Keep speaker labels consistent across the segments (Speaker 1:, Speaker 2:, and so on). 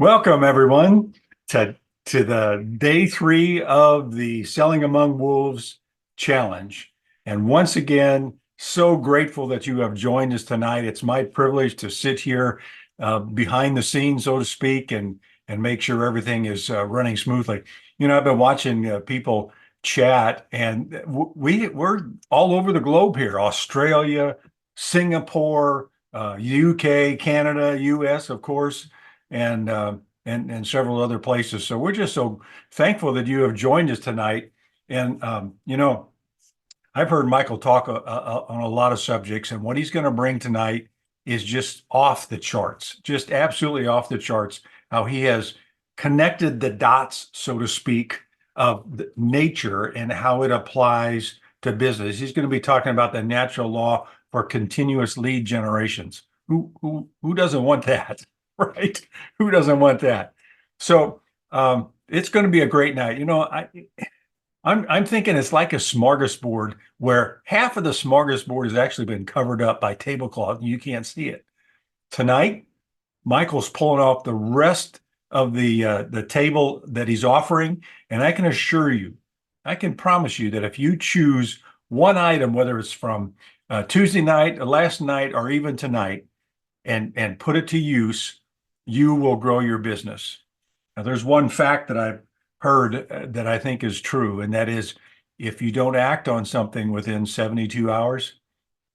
Speaker 1: Welcome, everyone, to the day 3 of the Selling Among Wolves Challenge. And once again, so grateful that you have joined us tonight. It's my privilege to sit here behind the scenes, so to speak, and make sure everything is running smoothly. I've been watching people chat, and we're all over the globe here: Australia, Singapore, UK, Canada, US, of course, and several other places. So we're just so thankful that you have joined us tonight. And I've heard Michael talk on a lot of subjects, and what he's going to bring tonight is just off the charts, just absolutely off the charts. How he has connected the dots, so to speak, of nature and how it applies to business. He's going to be talking about the natural law for continuous lead generations. Who doesn't want that? Right? Who doesn't want that? So it's going to be a great night. I'm thinking it's like a smorgasbord where half of the smorgasbord has actually been covered up by tablecloth and you can't see it. Tonight, Michael's pulling off the rest of the table that he's offering, and I can assure you, I can promise you that if you choose one item, whether it's from Tuesday night, last night, or even tonight, and put it to use, you will grow your business. Now, there's one fact that I've heard that I think is true, and that is if you don't act on something within 72 hours,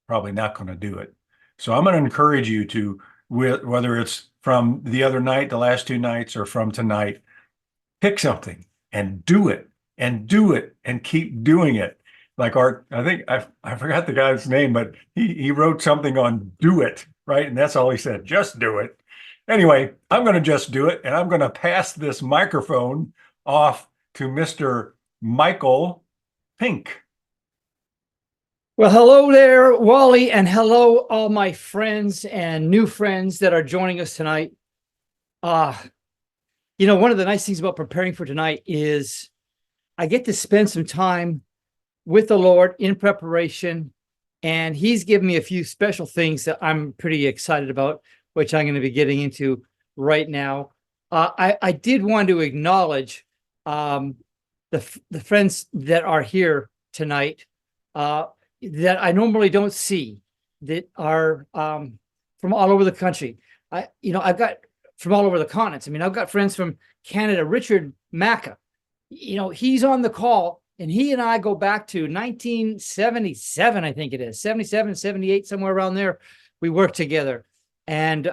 Speaker 1: probably not going to do it. So I'm going to encourage you to, whether it's from the other night, the last 2 nights, or from tonight, pick something and do it and do it and keep doing it. Like Art, I think I forgot the guy's name, but he wrote something on do it, right? And that's all he said, just do it. Anyway, I'm going to just do it, and I'm going to pass this microphone off to Mr. Michael Pink.
Speaker 2: Well, hello there, Wally, and hello, all my friends and new friends that are joining us tonight. One of the nice things about preparing for tonight is I get to spend some time with the Lord in preparation, and he's given me a few special things that I'm pretty excited about, which I'm going to be getting into right now. I did want to acknowledge the friends that are here tonight that I normally don't see, that are from all over the country. I've got from all over the continents. I mean, I've got friends from Canada. Richard Macca, he's on the call, and he and I go back to 1977, I think it is, 77, 78, somewhere around there. We worked together. And,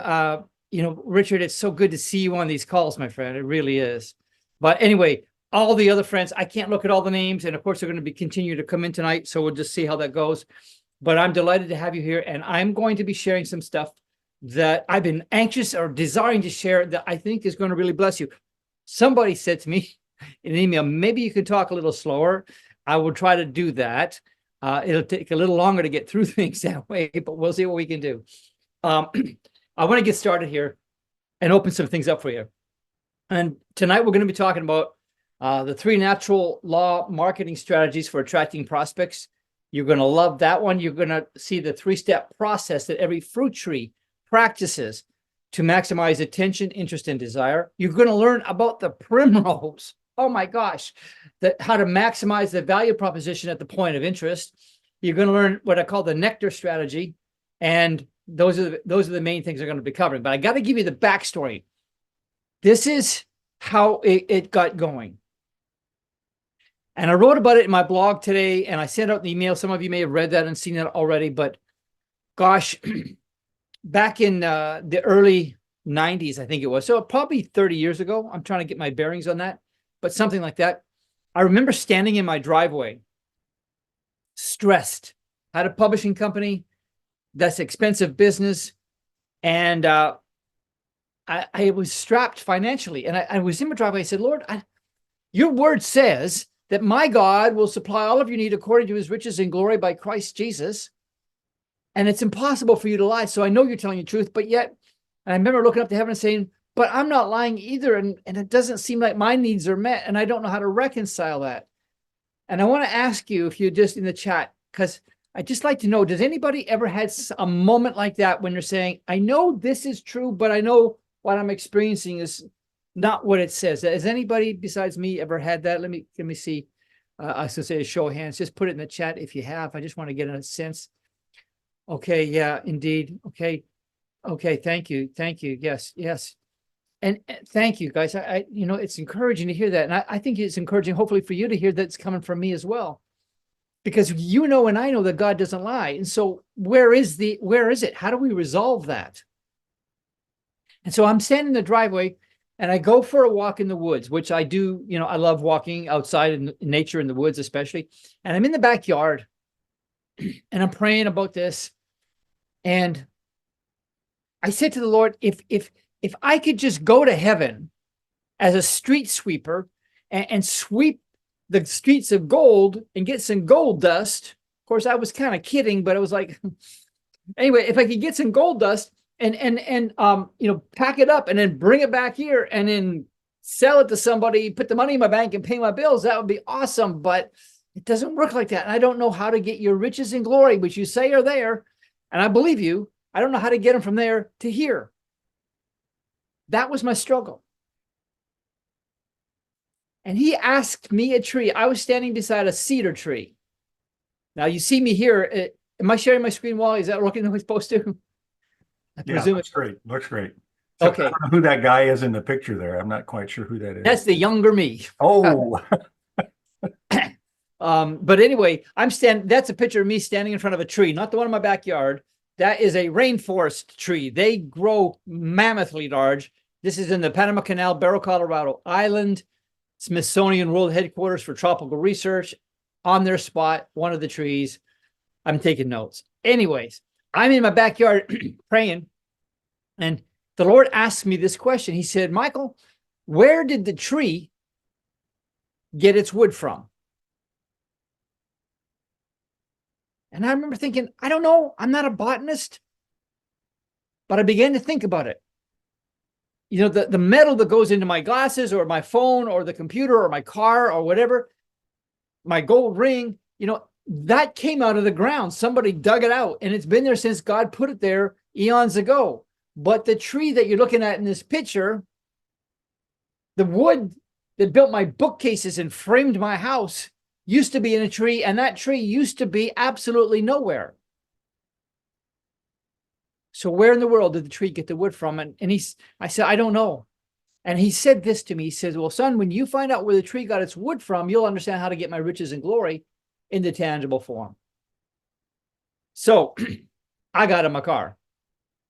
Speaker 2: Richard, it's so good to see you on these calls, my friend. It really is. But anyway, all the other friends, I can't look at all the names. And of course, they're going to be continue to come in tonight. So we'll just see how that goes. But I'm delighted to have you here. And I'm going to be sharing some stuff that I've been anxious or desiring to share that I think is going to really bless you. Somebody said to me in an email, maybe you can talk a little slower. I will try to do that. It'll take a little longer to get through things that way, but we'll see what we can do. I want to get started here and open some things up for you. And tonight we're going to be talking about the 3 natural law marketing strategies for attracting prospects. You're going to love that one. You're going to see the 3-step process that every fruit tree practices to maximize attention, interest, and desire. You're going to learn about the primrose. Oh my gosh, how to maximize the value proposition at the point of interest. You're going to learn what I call the nectar strategy, and those are the main things I'm going to be covering. But I got to give you the backstory. This is how it got going. And I wrote about it in my blog today, and I sent out an email. Some of you may have read that and seen that already. But gosh, back in the early 90s, I think it was. So probably 30 years ago. I'm trying to get my bearings on that. But something like that. I remember standing in my driveway, stressed. Had a publishing company. That's expensive business. And I was strapped financially. And I was in my driveway. I said, Lord, your word says that my God will supply all of your need according to his riches and glory by Christ Jesus. And it's impossible for you to lie. So I know you're telling the truth, but yet, and I remember looking up to heaven and saying, but I'm not lying either. And it doesn't seem like my needs are met. And I don't know how to reconcile that. And I want to ask you, if you're just in the chat, because I'd just like to know, does anybody ever had a moment like that when you're saying, I know this is true, but I know what I'm experiencing is not what it says. Has anybody besides me ever had that? Let me see. I was gonna say a show of hands. Just put it in the chat if you have. I just want to get a sense. Okay, yeah, indeed. Okay, okay. Thank you, thank you. Yes, yes, and thank you, guys. You know, it's encouraging to hear that, and I think it's encouraging, hopefully, for you to hear that's coming from me as well, because you know, and I know that God doesn't lie. And so, where is it? How do we resolve that? And so, I'm standing in the driveway. And I go for a walk in the woods, which I do. You know, I love walking outside in nature, in the woods especially. And I'm in the backyard and I'm praying about this. And I said to the Lord, if I could just go to heaven as a street sweeper and sweep the streets of gold and get some gold dust. Of course, I was kind of kidding, but it was like, anyway, if I could get some gold dust and you know, pack it up and then bring it back here and then sell it to somebody, put the money in my bank and pay my bills, that would be awesome. But it doesn't work like that. And I don't know how to get your riches and glory, which you say are there. And I believe you. I don't know how to get them from there to here. That was my struggle. And he asked me a tree. I was standing beside a cedar tree. Now you see me here. Am I sharing my screen, Wally? Is that looking the way it's supposed to? I presume
Speaker 1: looks great. Looks great. So
Speaker 2: okay.
Speaker 1: I don't know who that guy is in the picture there. I'm not quite sure who that is.
Speaker 2: That's the younger me.
Speaker 1: Oh.
Speaker 2: But anyway, that's a picture of me standing in front of a tree, not the one in my backyard. That is a rainforest tree. They grow mammothly large. This is in the Panama Canal, Barrow, Colorado Island, Smithsonian World Headquarters for Tropical Research. On their spot, one of the trees. I'm taking notes. Anyways, I'm in my backyard praying, and the Lord asked me this question. He said, Michael, where did the tree get its wood from? And I remember thinking, I don't know. I'm not a botanist. But I began to think about it. You know, the metal that goes into my glasses or my phone or the computer or my car or whatever, my gold ring, you know, that came out of the ground. Somebody dug it out, and it's been there since God put it there eons ago. But the tree that you're looking at in this picture, the wood that built my bookcases and framed my house, used to be in a tree, and that tree used to be absolutely nowhere. So where in the world did the tree get the wood from? And I said, I don't know. And he said this to me. He says, well, son, when you find out where the tree got its wood from, you'll understand how to get my riches and glory in the tangible form. So I got in my car.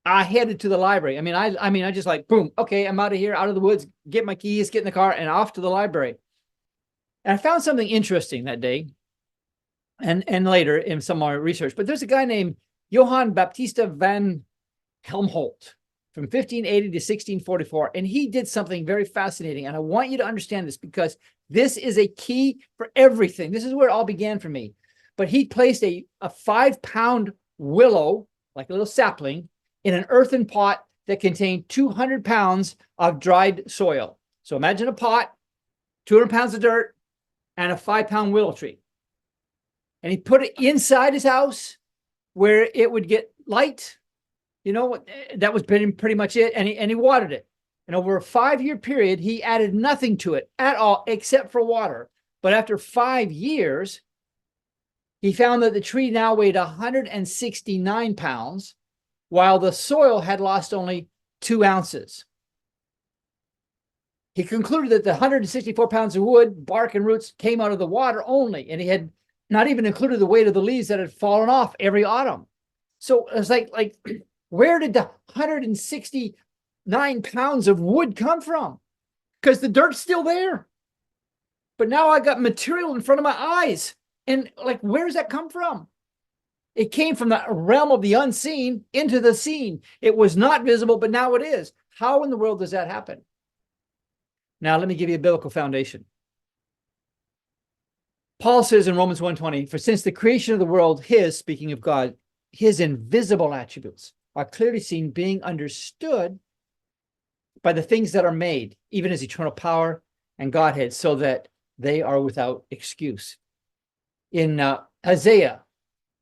Speaker 2: I headed to the library. I mean, I just like, boom, okay, I'm out of here, out of the woods, get my keys, get in the car, and off to the library. And I found something interesting that day and later in some more research. But there's a guy named Johann Baptista van Helmholtz from 1580 to 1644. And he did something very fascinating. And I want you to understand this because this is a key for everything. This is where it all began for me. But he placed a 5-pound willow, like a little sapling, in an earthen pot that contained 200 pounds of dried soil. So imagine a pot, 200 pounds of dirt, and a 5-pound willow tree. And he put it inside his house where it would get light. You know, that was pretty much it. And he watered it. And over a 5-year period, he added nothing to it at all except for water. But after 5 years, he found that the tree now weighed 169 pounds, while the soil had lost only 2 ounces. He concluded that the 164 pounds of wood, bark, and roots came out of the water only, and he had not even included the weight of the leaves that had fallen off every autumn. So it's like where did the 169 pounds of wood come from? Because the dirt's still there. But now I got material in front of my eyes. And like, where does that come from? It came from the realm of the unseen into the seen. It was not visible, but now it is. How in the world does that happen? Now, let me give you a biblical foundation. Paul says in Romans 1:20, for since the creation of the world, speaking of God, his invisible attributes are clearly seen, being understood by the things that are made, even his eternal power and Godhead, so that they are without excuse. In Isaiah,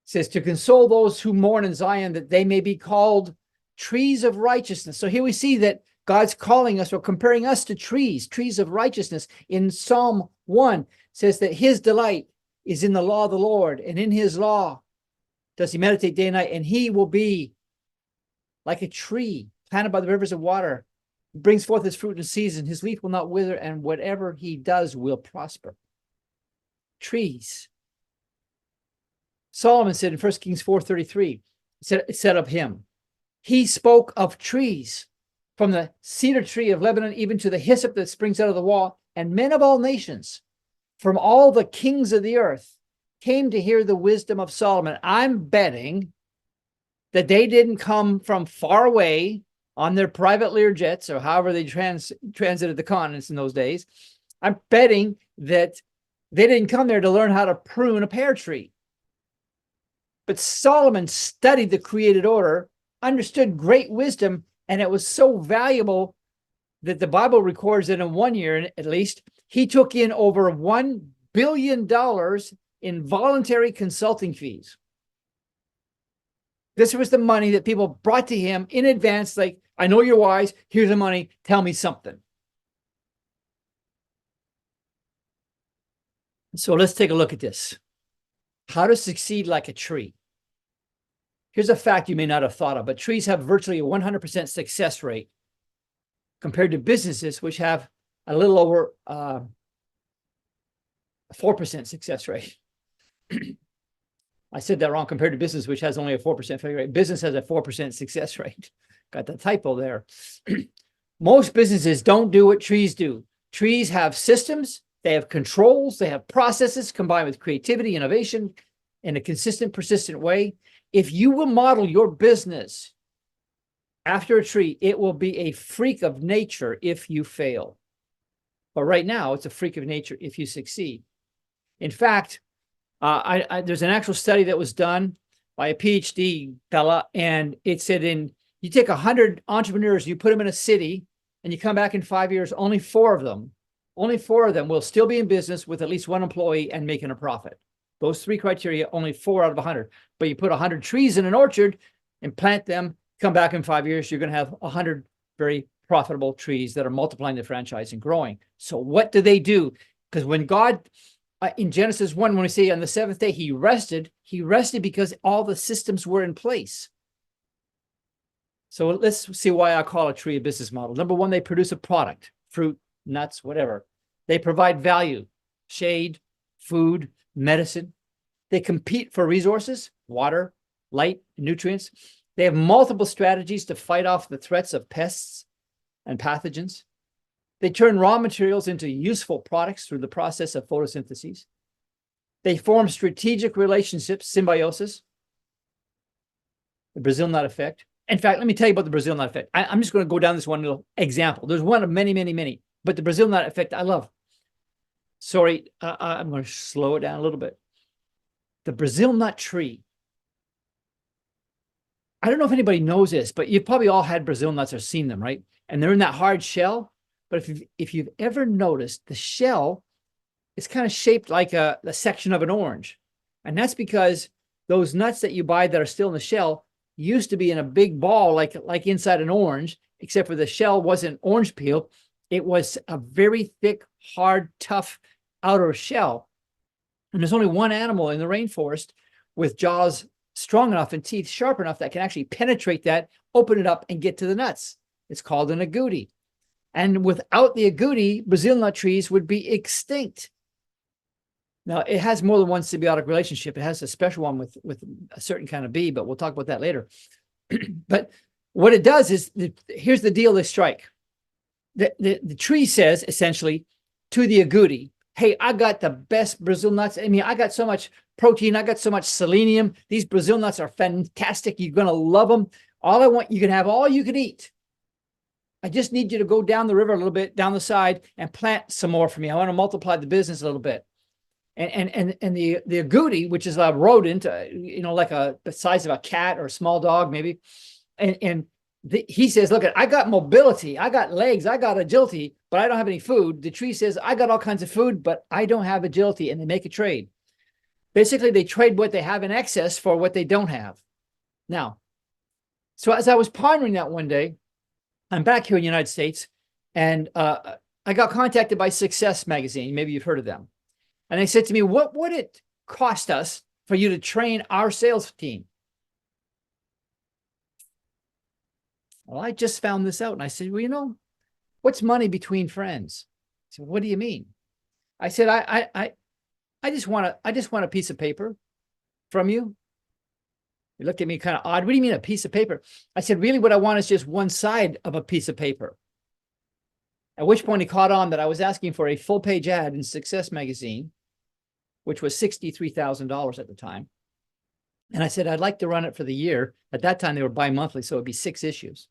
Speaker 2: says to console those who mourn in Zion, that they may be called trees of righteousness. So here we see that God's calling us or comparing us to trees of righteousness. In Psalm 1 says that his delight is in the law of the Lord, and in his law does he meditate day and night, and he will be like a tree planted by the rivers of water. He brings forth his fruit in season. His leaf will not wither, and whatever he does will prosper. Trees. Solomon said in 1 Kings 4:33, it said of him, he spoke of trees, from the cedar tree of Lebanon even to the hyssop that springs out of the wall, and men of all nations, from all the kings of the earth, came to hear the wisdom of Solomon. I'm betting that they didn't come from far away on their private Lear jets or however they transited the continents in those days. I'm betting that they didn't come there to learn how to prune a pear tree. But Solomon studied the created order, understood great wisdom, and it was so valuable that the Bible records that in 1 year, at least, he took in over $1 billion in voluntary consulting fees. This was the money that people brought to him in advance, like, I know you're wise, here's the money, tell me something. So let's take a look at this. How to succeed like a tree. Here's a fact you may not have thought of, but trees have virtually a 100% success rate compared to businesses, which have a little over a 4% success rate. I said that wrong, compared to business, which has only a 4% failure rate. Business has a 4% success rate. Got the typo there. Most businesses don't do what trees do. Trees have systems, they have controls, they have processes combined with creativity, innovation in a consistent, persistent way. If you will model your business after a tree, it will be a freak of nature if you fail. But right now, it's a freak of nature if you succeed. In fact, there's an actual study that was done by a PhD fella, and it said you take 100 entrepreneurs, you put them in a city, and you come back in 5 years, only four of them will still be in business with at least one employee and making a profit. Those three criteria, only 4 out of 100. But you put 100 trees in an orchard and plant them, come back in 5 years, you're going to have 100 very profitable trees that are multiplying the franchise and growing. So what do they do? Because when God, in Genesis 1, when we say on the seventh day, he rested because all the systems were in place. So let's see why I call a tree a business model. Number one, they produce a product, fruit, nuts, whatever. They provide value, shade, food, medicine. They compete for resources, water, light, nutrients. They have multiple strategies to fight off the threats of pests and pathogens. They turn raw materials into useful products through the process of photosynthesis. They form strategic relationships, symbiosis, the Brazil nut effect. In fact, let me tell you about the Brazil nut effect. I'm just going to go down this one little example. There's one of many, many, many, but the Brazil nut effect I love. Sorry, I'm going to slow it down a little bit. The Brazil nut tree. I don't know if anybody knows this, but you've probably all had Brazil nuts or seen them, right? And they're in that hard shell. But if you've ever noticed, the shell is kind of shaped like a section of an orange. And that's because those nuts that you buy that are still in the shell used to be in a big ball like inside an orange, except for the shell wasn't orange peel. It was a very thick, hard, tough outer shell. And there's only one animal in the rainforest with jaws strong enough and teeth sharp enough that can actually penetrate that, open it up, and get to the nuts. It's called an agouti. And without the agouti, Brazil nut trees would be extinct. Now, it has more than one symbiotic relationship. It has a special one with a certain kind of bee, but we'll talk about that later. But what it does is, here's the deal they strike. The tree says, essentially, to the agouti, hey, I got the best Brazil nuts. I mean, I got so much protein. I got so much selenium. These Brazil nuts are fantastic. You're going to love them. All I want, you can have all you can eat. I just need you to go down the river a little bit, down the side, and plant some more for me. I want to multiply the business a little bit. And the agouti, which is a rodent, like the size of a cat or a small dog, maybe. He says, look, I got mobility, I got legs, I got agility, but I don't have any food. The tree says, I got all kinds of food, but I don't have agility, and they make a trade. Basically, they trade what they have in excess for what they don't have. Now, so as I was pondering that one day, I'm back here in the United States, and I got contacted by Success Magazine. Maybe you've heard of them. And they said to me, what would it cost us for you to train our sales team? Well, I just found this out. And I said, well, you know, what's money between friends? I said, what do you mean? I said, I just want a piece of paper from you. He looked at me kind of odd. What do you mean a piece of paper? I said, really what I want is just one side of a piece of paper. At which point he caught on that I was asking for a full page ad in Success Magazine, which was $63,000 at the time. And I said, I'd like to run it for the year. At that time, they were bi-monthly, so it'd be 6 issues.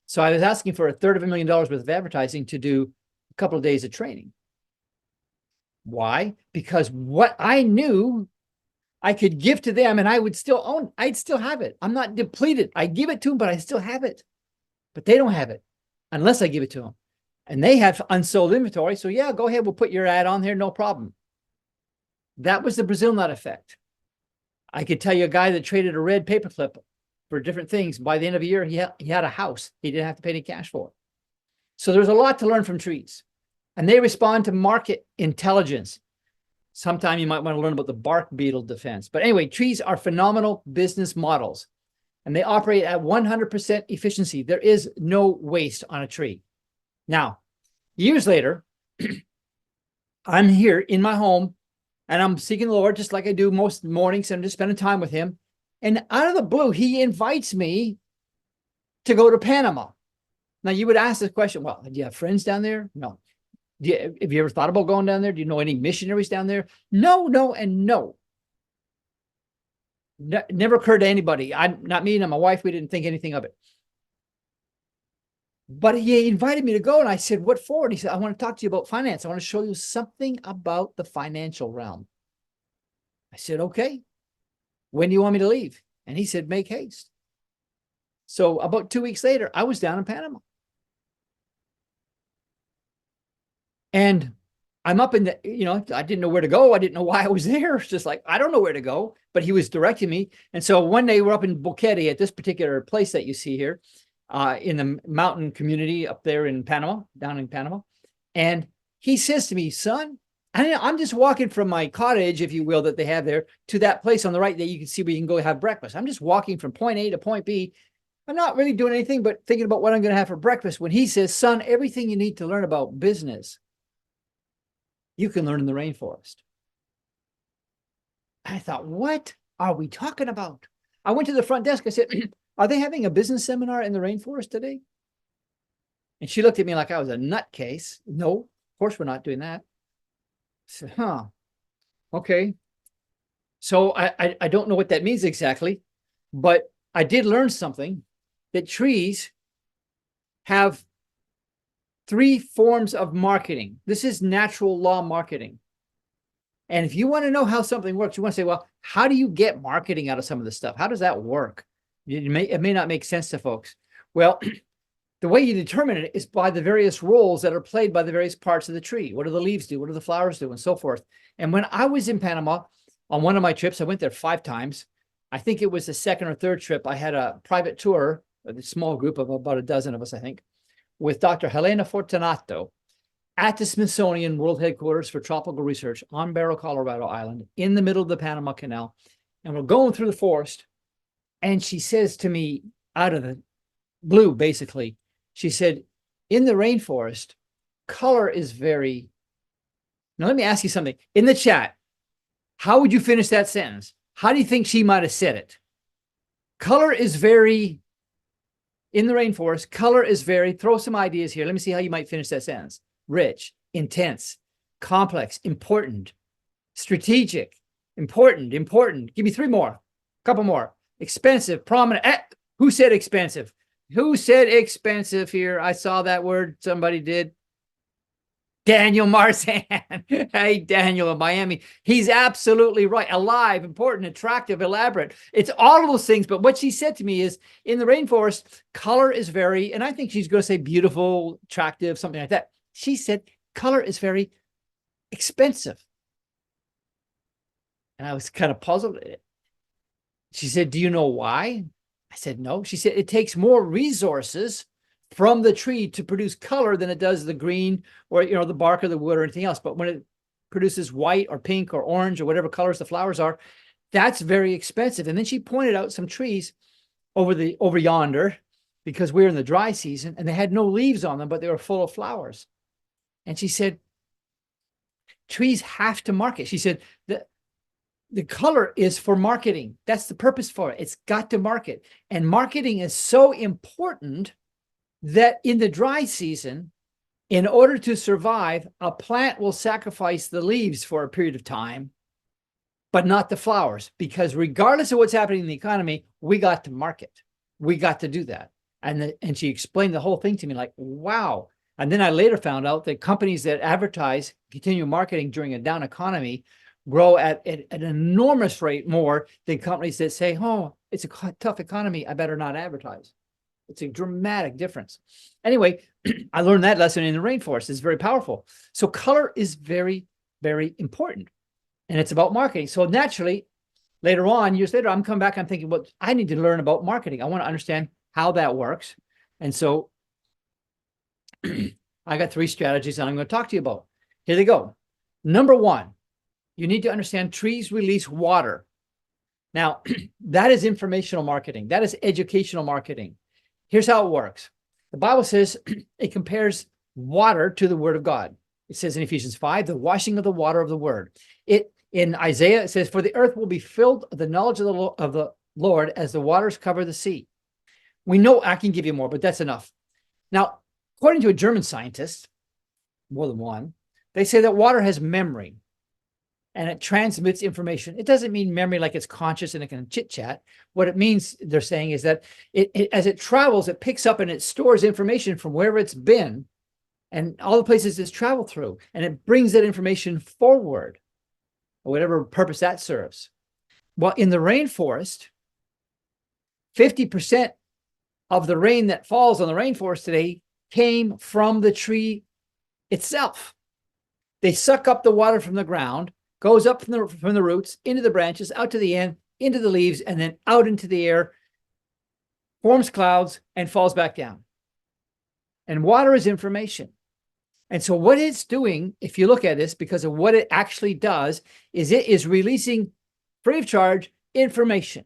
Speaker 2: So I was asking for $250,000 worth of advertising to do a couple of days of training. Why? Because what I knew I could give to them and I would still own, I'd still have it. I'm not depleted. I give it to them, but I still have it. But they don't have it unless I give it to them. And they have unsold inventory. So yeah, go ahead. We'll put your ad on there. No problem. That was the Brazil nut effect. I could tell you a guy that traded a red paperclip for different things. By the end of the year, he had a house. He didn't have to pay any cash for it. So there's a lot to learn from trees. And they respond to market intelligence. Sometime you might want to learn about the bark beetle defense. But anyway, trees are phenomenal business models. And they operate at 100% efficiency. There is no waste on a tree. Now, years later, I'm here in my home and I'm seeking the Lord just like I do most mornings, and I'm just spending time with him. And out of the blue, he invites me to go to Panama. Now, you would ask this question, well, do you have friends down there? No. Have you ever thought about going down there? Do you know any missionaries down there? No, no, and no. Never occurred to anybody. Not me, not my wife. We didn't think anything of it. But he invited me to go, and I said, what for? And he said, I want to talk to you about finance. I want to show you something about the financial realm. I said, okay. When do you want me to leave? And he said, make haste. So about 2 weeks later, I was down in Panama. And I'm up in the, I didn't know where to go. I didn't know why I was there. It's just like, I don't know where to go, but he was directing me. And so one day we're up in Boquete at this particular place that you see here. In the mountain community up there in Panama, down in Panama. And he says to me, son, I'm just walking from my cottage, if you will, that they have there to that place on the right that you can see where you can go have breakfast. I'm just walking from point A to point B. I'm not really doing anything but thinking about what I'm going to have for breakfast when he says, son, everything you need to learn about business, you can learn in the rainforest. I thought, what are we talking about? I went to the front desk. I said, are they having a business seminar in the rainforest today? And she looked at me like I was a nutcase. No, of course we're not doing that. I said, huh, okay. So I don't know what that means exactly, but I did learn something, that trees have 3 forms of marketing. This is natural law marketing. And if you want to know how something works, you want to say, well, how do you get marketing out of some of this stuff? How does that work? It may not make sense to folks. Well, the way you determine it is by the various roles that are played by the various parts of the tree. What do the leaves do? What do the flowers do? And so forth. And when I was in Panama on one of my trips, I went there 5 times. I think it was the 2nd or 3rd trip. I had a private tour, a small group of about a dozen of us, I think, with Dr. Helena Fortunato at the Smithsonian World Headquarters for Tropical Research on Barrow, Colorado Island, in the middle of the Panama Canal. And we're going through the forest. And she says to me out of the blue, basically, she said, in the rainforest, color is very... Now, let me ask you something. In the chat, how would you finish that sentence? How do you think she might have said it? Color is very... In the rainforest, color is very... Throw some ideas here. Let me see how you might finish that sentence. Rich, intense, complex, important, strategic, important. Give me 3 more. A couple more. Expensive, prominent. Who said expensive? Who said expensive here? I saw that word. Somebody did. Daniel Marzan. Hey, Daniel in Miami. He's absolutely right. Alive, important, attractive, elaborate. It's all of those things. But what she said to me is, in the rainforest, color is very, and I think she's going to say beautiful, attractive, something like that. She said color is very expensive. And I was kind of puzzled at it. She said, do you know why? I said, no. She said, it takes more resources from the tree to produce color than it does the green or, the bark of the wood or anything else. But when it produces white or pink or orange or whatever colors the flowers are, that's very expensive. And then she pointed out some trees over yonder, because we're in the dry season, and they had no leaves on them, but they were full of flowers. And she said, trees have to market. She said, the color is for marketing. That's the purpose for it. It's got to market. And marketing is so important that in the dry season, in order to survive, a plant will sacrifice the leaves for a period of time, but not the flowers, because regardless of what's happening in the economy, we got to market. We got to do that. And she explained the whole thing to me like, wow. And then I later found out that companies that advertise, continue marketing during a down economy, grow at an enormous rate more than companies that say, oh, it's a tough economy, I better not advertise. It's a dramatic difference. Anyway, I learned that lesson in the rainforest. It's very powerful. So color is very, very important. And it's about marketing. So naturally, later on, years later, I'm coming back, I'm thinking, well, I need to learn about marketing. I want to understand how that works. And so I got 3 strategies that I'm going to talk to you about. Here they go. Number 1, you need to understand trees release water. Now, that is informational marketing. That is educational marketing. Here's how it works. The Bible says it compares water to the word of God. It says in Ephesians 5, the washing of the water of the word. In Isaiah, it says, for the earth will be filled with the knowledge of the Lord as the waters cover the sea. We know, I can give you more, but that's enough. Now, according to a German scientist, more than one, they say that water has memory and it transmits information. It doesn't mean memory like it's conscious and it can chit chat. What it means, they're saying, is that as it travels, it picks up and it stores information from wherever it's been and all the places it's traveled through, and it brings that information forward, or whatever purpose that serves. Well, in the rainforest, 50% of the rain that falls on the rainforest today came from the tree itself. They suck up the water from the ground, goes up from the roots, into the branches, out to the end, into the leaves, and then out into the air, forms clouds, and falls back down. And water is information. And so what it's doing, if you look at this, because of what it actually does, is it is releasing free of charge information.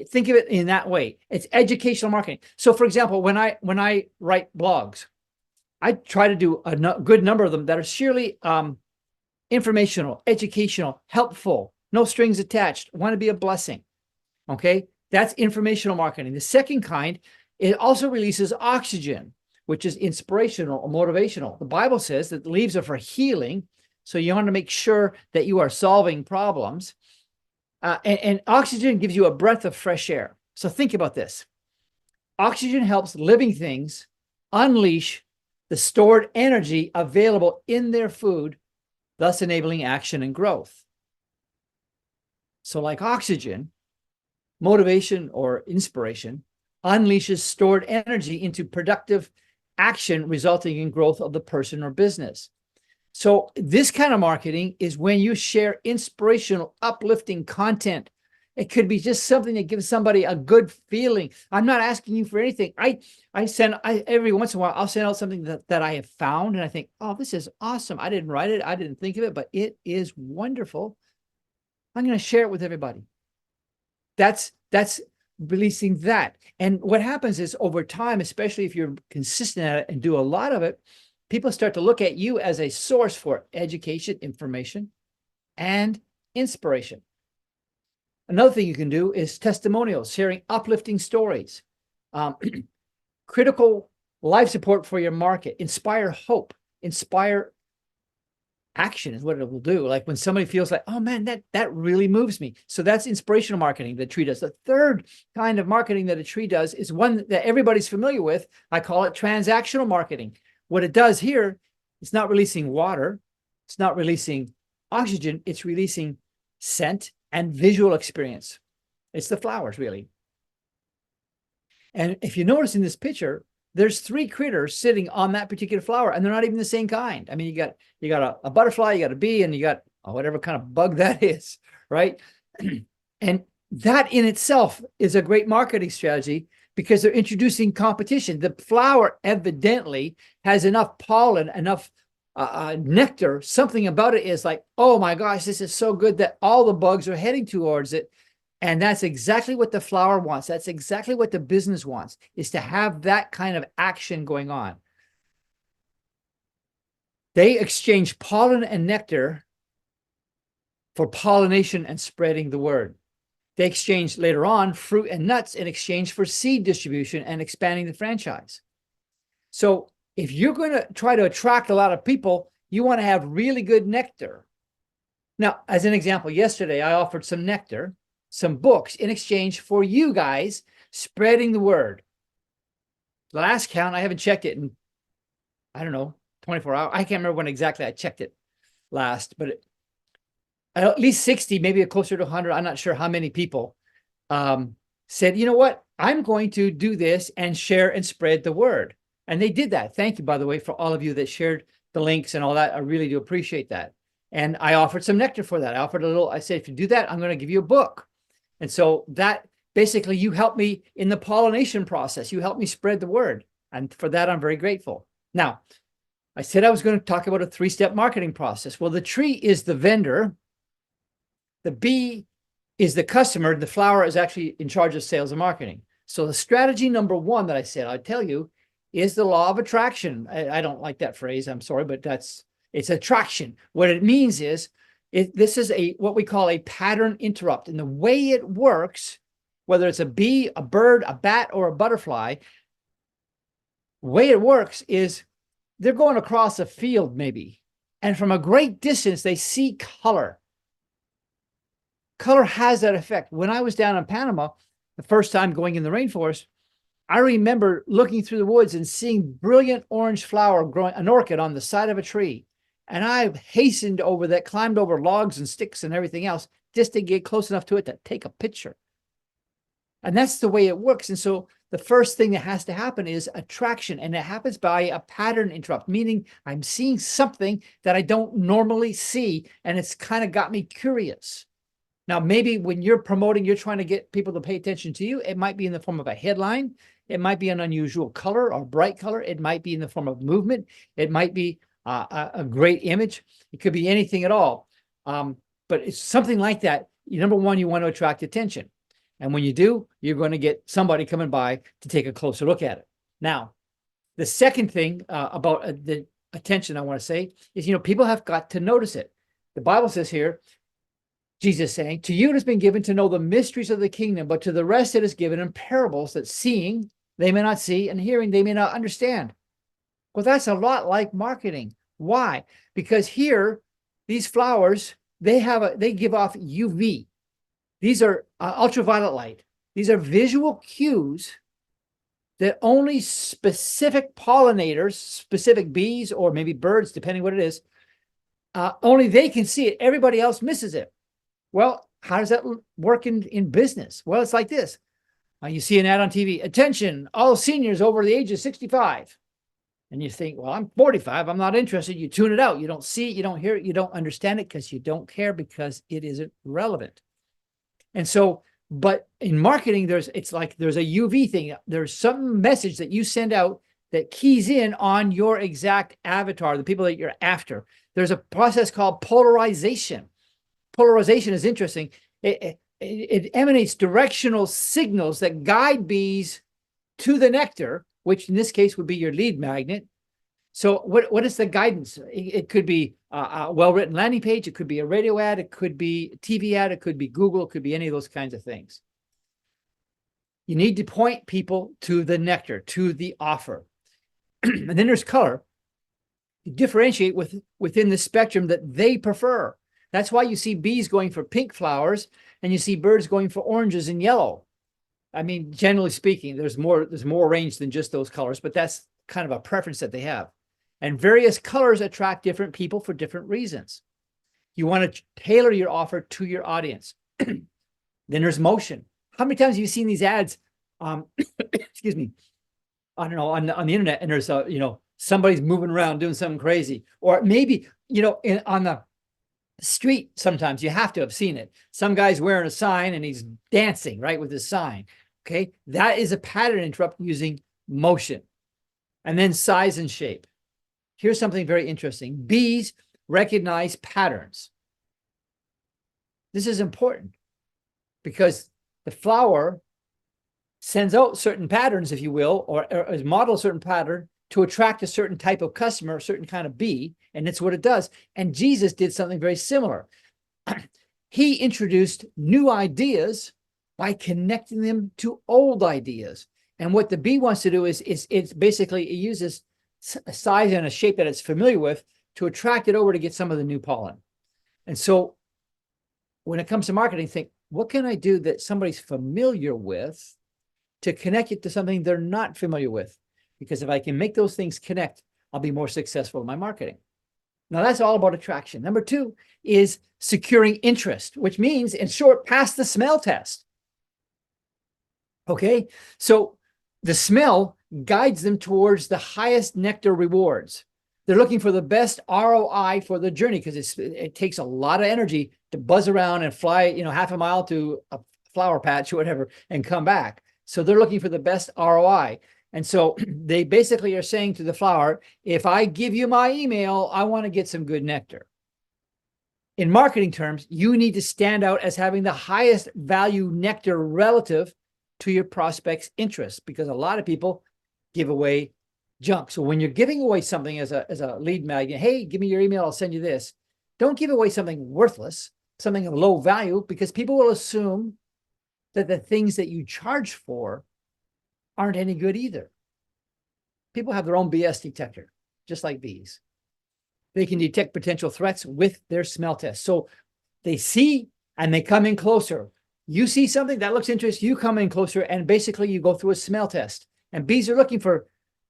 Speaker 2: Think of it in that way. It's educational marketing. So for example, when I write blogs, I try to do a good number of them that are sheerly informational, educational, helpful, no strings attached, want to be a blessing. Okay, that's informational marketing. The second kind, it also releases oxygen, which is inspirational or motivational. The Bible says that the leaves are for healing. So you want to make sure that you are solving problems. And oxygen gives you a breath of fresh air. So think about this. Oxygen helps living things unleash the stored energy available in their food, thus enabling action and growth. So like oxygen, motivation or inspiration unleashes stored energy into productive action, resulting in growth of the person or business. So this kind of marketing is when you share inspirational, uplifting content. It could be just something that gives somebody a good feeling. I'm not asking you for anything. Every once in a while, I'll send out something that I have found, and I think, oh, this is awesome. I didn't write it. I didn't think of it, but it is wonderful. I'm going to share it with everybody. That's releasing that. And what happens is over time, especially if you're consistent at it and do a lot of it, people start to look at you as a source for education, information, and inspiration. Another thing you can do is testimonials, sharing uplifting stories, critical life support for your market, inspire hope, inspire action is what it will do. Like when somebody feels like, oh man, that really moves me. So that's inspirational marketing that a tree does. The third kind of marketing that a tree does is one that everybody's familiar with. I call it transactional marketing. What it does here, it's not releasing water, it's not releasing oxygen, it's releasing scent and visual experience. It's the flowers, really. And if you notice in this picture, there's 3 critters sitting on that particular flower, and they're not even the same kind. I mean, you got a butterfly, you got a bee, and you got whatever kind of bug that is, right? And that in itself is a great marketing strategy, because they're introducing competition. The flower evidently has enough pollen, enough nectar. Something about it is like, oh my gosh, this is so good that all the bugs are heading towards it. And that's exactly what the flower wants. That's exactly what the business wants, is to have that kind of action going on. They exchange pollen and nectar for pollination and spreading the word. They exchange later on fruit and nuts in exchange for seed distribution and expanding the franchise. So if you're going to try to attract a lot of people, you want to have really good nectar. Now, as an example, yesterday I offered some nectar, some books in exchange for you guys spreading the word. Last count, I haven't checked it in, I don't know, 24 hours. I can't remember when exactly I checked it last, but at least 60, maybe closer to 100. I'm not sure how many people said, you know what, I'm going to do this and share and spread the word. And they did that. Thank you, by the way, for all of you that shared the links and all that. I really do appreciate that. And I offered some nectar for that. I offered a little, I said, if you do that, I'm going to give you a book. And so that basically, you helped me in the pollination process. You helped me spread the word. And for that, I'm very grateful. Now, I said I was going to talk about a 3-step marketing process. Well, the tree is the vendor. The bee is the customer. The flower is actually in charge of sales and marketing. So the strategy number 1 that I said, I'll tell you, is the law of attraction. I don't like that phrase. I'm sorry, but it's attraction. What it means is, this is what we call a pattern interrupt. And the way it works, whether it's a bee, a bird, a bat, or a butterfly, the way it works is they're going across a field maybe, and from a great distance, they see color. Color has that effect. When I was down in Panama, the first time going in the rainforest, I remember looking through the woods and seeing brilliant orange flower growing, an orchid on the side of a tree. And I hastened over that, climbed over logs and sticks and everything else just to get close enough to it to take a picture. And that's the way it works. And so the first thing that has to happen is attraction. And it happens by a pattern interrupt, meaning I'm seeing something that I don't normally see. And it's kind of got me curious. Now, maybe when you're promoting, you're trying to get people to pay attention to you. It might be in the form of a headline. It might be an unusual color or bright color. It might be in the form of movement. It might be a great image. It could be anything at all. But it's something like that. Number 1, you want to attract attention. And when you do, you're going to get somebody coming by to take a closer look at it. Now, the second thing about the attention I want to say is, people have got to notice it. The Bible says here, Jesus saying, to you it has been given to know the mysteries of the kingdom, but to the rest it is given in parables, that seeing they may not see, and hearing they may not understand. Well, that's a lot like marketing. Why? Because here, these flowers, they give off UV. These are ultraviolet light. These are visual cues that only specific pollinators, specific bees, or maybe birds, depending what it is, only they can see it. Everybody else misses it. Well, how does that work in business? Well, it's like this. You see an ad on TV, attention, all seniors over the age of 65. And you think, well, I'm 45. I'm not interested. You tune it out. You don't see it. You don't hear it. You don't understand it because you don't care, because it isn't relevant. And so, but in marketing, it's like there's a UV thing. There's some message that you send out that keys in on your exact avatar, the people that you're after. There's a process called polarization. Polarization is interesting. It emanates directional signals that guide bees to the nectar, which in this case would be your lead magnet. So what is the guidance? It could be a well-written landing page. It could be a radio ad. It could be a TV ad. It could be Google. It could be any of those kinds of things. You need to point people to the nectar, to the offer. And then there's color. You differentiate within the spectrum that they prefer. That's why you see bees going for pink flowers and you see birds going for oranges and yellow. I mean, generally speaking, there's more range than just those colors, but that's kind of a preference that they have. And various colors attract different people for different reasons. You want to tailor your offer to your audience. Then there's motion. How many times have you seen these ads, excuse me, I don't know, on the internet, and there's somebody's moving around doing something crazy, or maybe, on the street, sometimes you have to have seen it. Some guy's wearing a sign and he's dancing, right, with his sign. Okay, that is a pattern interrupt using motion. And then size and shape. Here's something very interesting. Bees recognize patterns. This is important because the flower sends out certain patterns, if you will, or model a certain pattern to attract a certain type of customer, a certain kind of bee, and it's what it does. And Jesus did something very similar. He introduced new ideas by connecting them to old ideas. And what the bee wants to do is it's basically, it uses a size and a shape that it's familiar with to attract it over to get some of the new pollen. And so when it comes to marketing, think, what can I do that somebody's familiar with to connect it to something they're not familiar with? Because if I can make those things connect, I'll be more successful in my marketing. Now, that's all about attraction. Number two is securing interest, which means, in short, pass the smell test. Okay, so the smell guides them towards the highest nectar rewards. They're looking for the best ROI for the journey because it takes a lot of energy to buzz around and fly, half a mile to a flower patch or whatever and come back. So they're looking for the best ROI. And so they basically are saying to the flower, if I give you my email, I want to get some good nectar. In marketing terms, you need to stand out as having the highest value nectar relative to your prospect's interest, because a lot of people give away junk. So when you're giving away something as a lead magnet, hey, give me your email, I'll send you this. Don't give away something worthless, something of low value, because people will assume that the things that you charge for aren't any good either. People have their own BS detector, just like bees. They can detect potential threats with their smell test. So they see and they come in closer. You see something that looks interesting, you come in closer, and basically you go through a smell test. And bees are looking for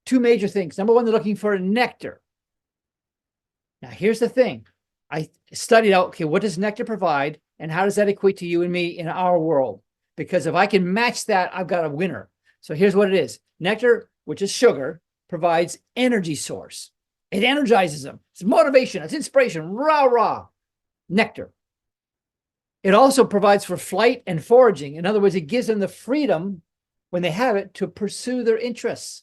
Speaker 2: two major things. Number one, they're looking for nectar. Now, here's the thing. I studied out, okay, what does nectar provide, and how does that equate to you and me in our world? Because if I can match that, I've got a winner. So here's what it is. Nectar, which is sugar, provides energy source. It energizes them. It's motivation. It's inspiration. Rah, rah. Nectar. It also provides for flight and foraging. In other words, it gives them the freedom when they have it to pursue their interests.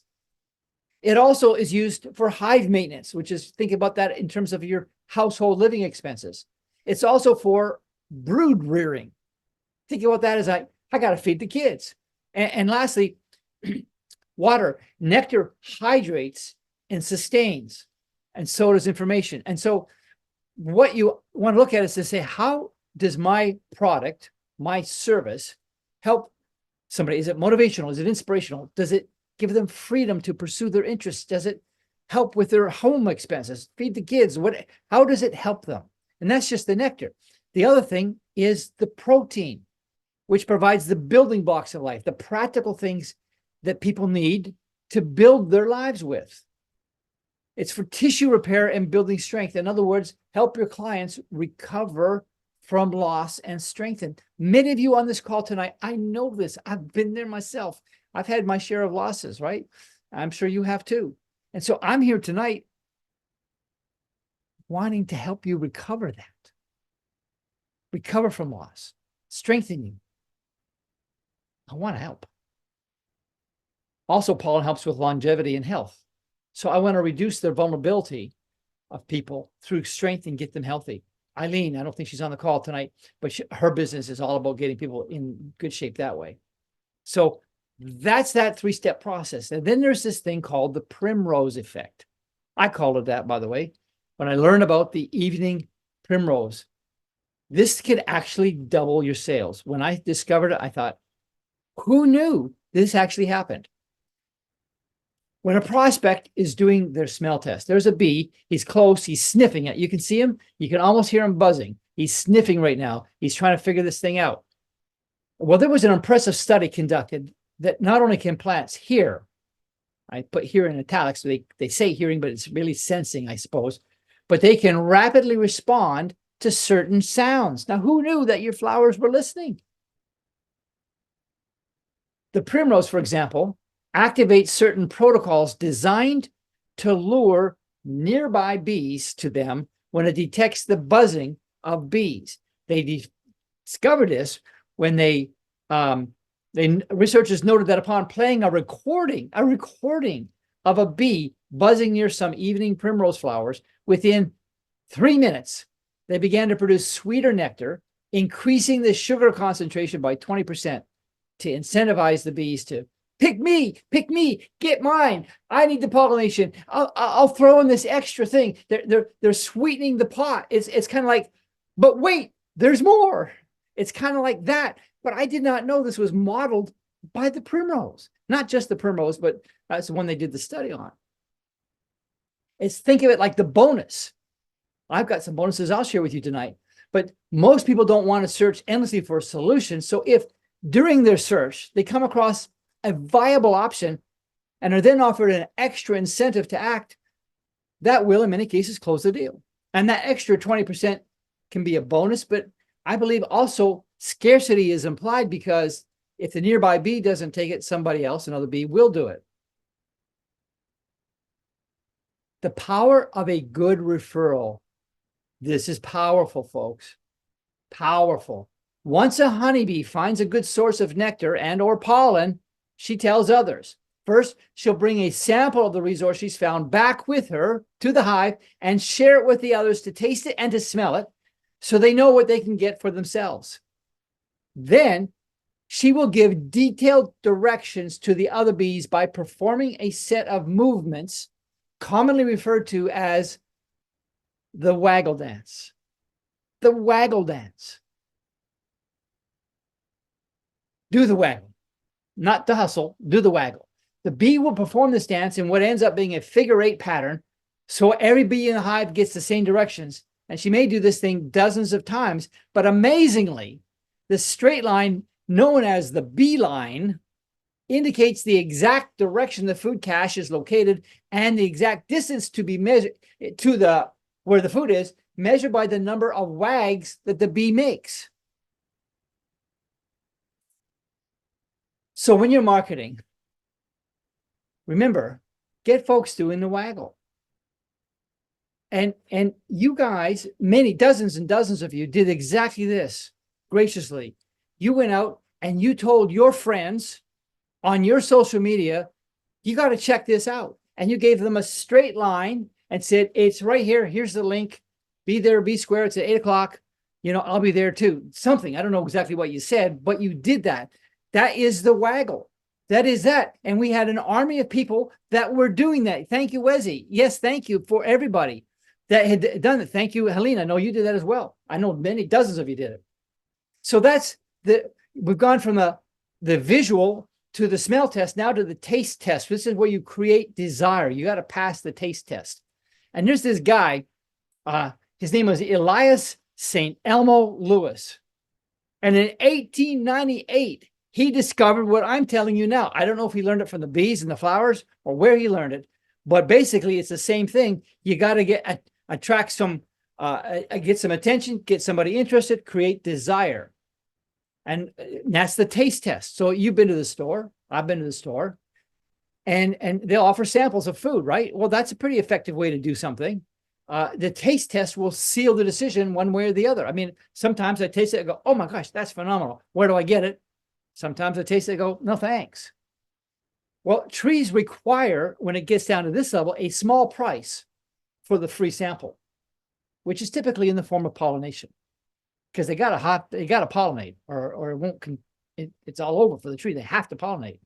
Speaker 2: It also is used for hive maintenance, which is, think about that in terms of your household living expenses. It's also for brood rearing. Think about that as I got to feed the kids. And lastly, water. Nectar hydrates and sustains, and so does information. And so what you want to look at is to say, how does my product, my service, help somebody? Is it motivational? Is it inspirational? Does it give them freedom to pursue their interests? Does it help with their home expenses? Feed the kids? How does it help them? And that's just the nectar. The other thing is the protein, which provides the building blocks of life, the practical things that people need to build their lives with. It's for tissue repair and building strength. In other words, help your clients recover from loss and strengthen. Many of you on this call tonight, I know this. I've been there myself. I've had my share of losses, right? I'm sure you have too. And so I'm here tonight wanting to help you recover that. Recover from loss. Strengthen you. I want to help. Also, pollen helps with longevity and health. So I want to reduce their vulnerability of people through strength and get them healthy. Eileen, I don't think she's on the call tonight, but her business is all about getting people in good shape that way. So that's that three-step process. And then there's this thing called the primrose effect. I called it that, by the way, when I learned about the evening primrose. This could actually double your sales. When I discovered it, I thought, who knew this actually happened? When a prospect is doing their smell test, there's a bee, he's close, he's sniffing it. You can see him, you can almost hear him buzzing. He's sniffing right now. He's trying to figure this thing out. Well, there was an impressive study conducted that not only can plants hear, I put hear in italics, so they say hearing, but it's really sensing, I suppose, but they can rapidly respond to certain sounds. Now, who knew that your flowers were listening? The primrose, for example, activates certain protocols designed to lure nearby bees to them when it detects the buzzing of bees. They discovered this when they Researchers noted that upon playing a recording of a bee buzzing near some evening primrose flowers, within 3 minutes, they began to produce sweeter nectar, increasing the sugar concentration by 20% to incentivize the bees to pick me, get mine. I need the pollination. I'll throw in this extra thing. They're sweetening the pot. It's kind of like, but wait, there's more. It's kind of like that. But I did not know this was modeled by the primrose, not just the primrose, but that's the one they did the study on. Think of it like the bonus. I've got some bonuses I'll share with you tonight, but most people don't want to search endlessly for a solution. So if during their search, they come across a viable option and are then offered an extra incentive to act, that will, in many cases, close the deal. And that extra 20% can be a bonus, but I believe also scarcity is implied, because if the nearby bee doesn't take it, somebody else, another bee, will do it. The power of a good referral. This is powerful, folks. Powerful. Once a honeybee finds a good source of nectar and or pollen, she tells others. First, she'll bring a sample of the resource she's found back with her to the hive and share it with the others to taste it and to smell it, so they know what they can get for themselves. Then she will give detailed directions to the other bees by performing a set of movements commonly referred to as the waggle dance. The waggle dance. Do the waggle, not the hustle, do the waggle. The bee will perform this dance in what ends up being a figure-8 pattern, so every bee in the hive gets the same directions. And she may do this thing dozens of times, but amazingly, the straight line known as the bee line indicates the exact direction the food cache is located and the exact distance to be measured to where the food is, measured by the number of wags that the bee makes. So when you're marketing, remember, get folks doing the waggle. And you guys, many dozens and dozens of you, did exactly this graciously. You went out and you told your friends on your social media, you got to check this out. And you gave them a straight line and said, it's right here. Here's the link. Be there, be square. It's at 8 o'clock. You know, I'll be there too. Something. I don't know exactly what you said, but you did that. That is the waggle. That is that. And we had an army of people that were doing that. Thank you, Wezzy. Yes, thank you for everybody that had done it. Thank you, Helena. I know you did that as well. I know many dozens of you did it. So we've gone from the visual to the smell test, now to the taste test. This is where you create desire. You got to pass the taste test. And there's this guy, his name was Elias St. Elmo Lewis. And in 1898, he discovered what I'm telling you now. I don't know if he learned it from the bees and the flowers or where he learned it, but basically it's the same thing. You got to attract some, get some attention, get somebody interested, create desire. And that's the taste test. So you've been to the store, I've been to the store, and they'll offer samples of food, right? Well, that's a pretty effective way to do something. The taste test will seal the decision one way or the other. I mean, sometimes I taste it and go, oh my gosh, that's phenomenal. Where do I get it? Sometimes I taste it and go, no, thanks. Well, trees require, when it gets down to this level, a small price for the free sample, which is typically in the form of pollination, because they got to pollinate, or it won't. It's all over for the tree. They have to pollinate.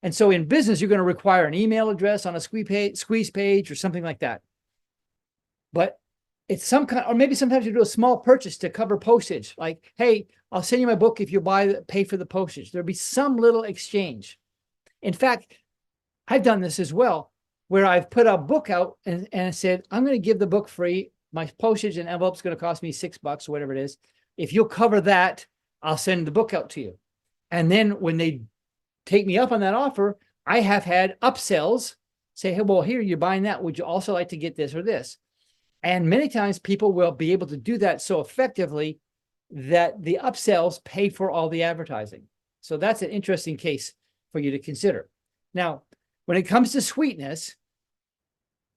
Speaker 2: And so in business, you're going to require an email address on a squeeze page or something like that. But it's some kind, or maybe sometimes you do a small purchase to cover postage. Like, hey, I'll send you my book if you pay for the postage. There'll be some little exchange. In fact, I've done this as well, where I've put a book out and I said, I'm going to give the book free. My postage and envelope is going to cost me $6 or whatever it is. If you'll cover that, I'll send the book out to you. And then when they take me up on that offer, I have had upsells say, hey, well, here, you're buying that. Would you also like to get this or this? And many times people will be able to do that so effectively that the upsells pay for all the advertising. So that's an interesting case for you to consider. Now, when it comes to sweetness,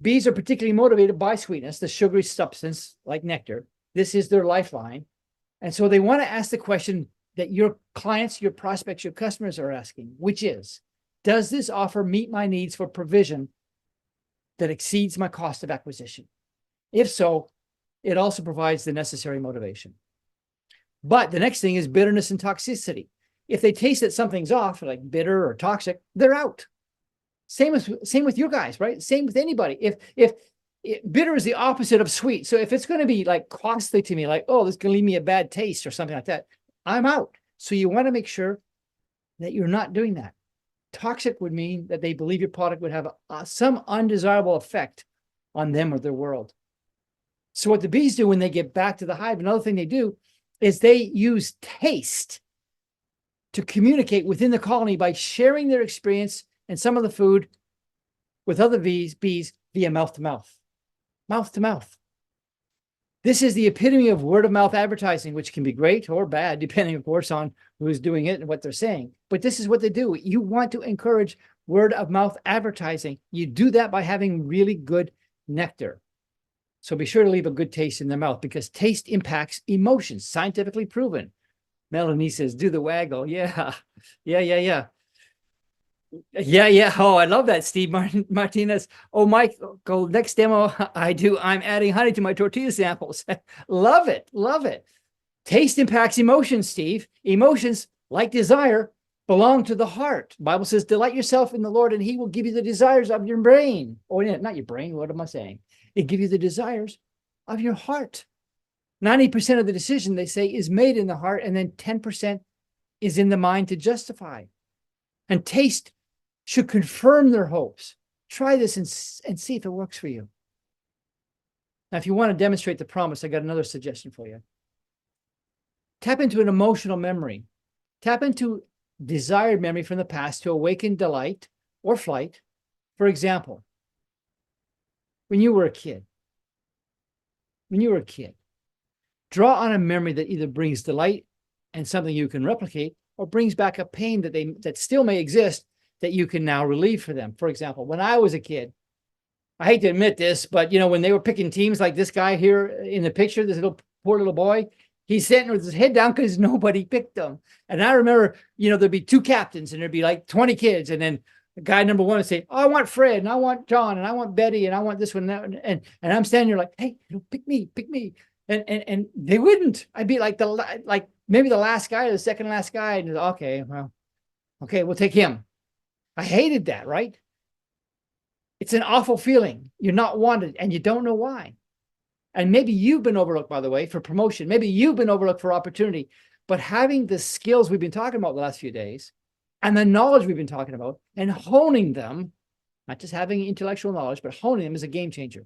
Speaker 2: bees are particularly motivated by sweetness, the sugary substance like nectar. This is their lifeline. And so they want to ask the question, that your clients, your prospects, your customers are asking, which is, does this offer meet my needs for provision that exceeds my cost of acquisition? If so, it also provides the necessary motivation. But the next thing is bitterness and toxicity. If they taste that something's off, like bitter or toxic, they're out. Same with you guys, right? Same with anybody. If bitter is the opposite of sweet. So if it's going to be like costly to me, like, oh, this is going to leave me a bad taste or something like that, I'm out. So you want to make sure that you're not doing that. Toxic would mean that they believe your product would have some undesirable effect on them or their world. So what the bees do when they get back to the hive, another thing they do is they use taste to communicate within the colony by sharing their experience and some of the food with other bees via mouth to mouth. Mouth to mouth. This is the epitome of word of mouth advertising, which can be great or bad, depending, of course, on who's doing it and what they're saying. But this is what they do. You want to encourage word of mouth advertising. You do that by having really good nectar. So be sure to leave a good taste in their mouth, because taste impacts emotions, scientifically proven. Melanie says, do the waggle. Yeah. Oh, I love that, Steve Martinez. Oh, Michael, next demo I do, I'm adding honey to my tortilla samples. Love it. Taste impacts emotions, Steve. Emotions, like desire, belong to the heart. The Bible says, delight yourself in the Lord and he will give you the desires of your brain. Or not your brain, what am I saying? It give you the desires of your heart. 90% of the decision, they say, is made in the heart, and then 10% is in the mind to justify. And taste should confirm their hopes. Try this and see if it works for you. Now, if you want to demonstrate the promise, I got another suggestion for you. Tap into an emotional memory. Tap into desired memory from the past to awaken delight or flight. For example, when you were a kid, draw on a memory that either brings delight and something you can replicate, or brings back a pain that still may exist that you can now relieve for them. For example, when I was a kid, I hate to admit this, but when they were picking teams, like this guy here in the picture, this poor little boy, he's sitting with his head down because nobody picked him. And I remember, there'd be two captains and there'd be like 20 kids. And then guy number one would say, oh, I want Fred, and I want John, and I want Betty, and I want this one, and that one. And I'm standing there like, hey, pick me. And they wouldn't. I'd be like maybe the last guy or the second last guy. And okay, we'll take him. I hated that, right? It's an awful feeling. You're not wanted and you don't know why. And maybe you've been overlooked, by the way, for promotion. Maybe you've been overlooked for opportunity. But having the skills we've been talking about the last few days and the knowledge we've been talking about and honing them, not just having intellectual knowledge, but honing them is a game changer.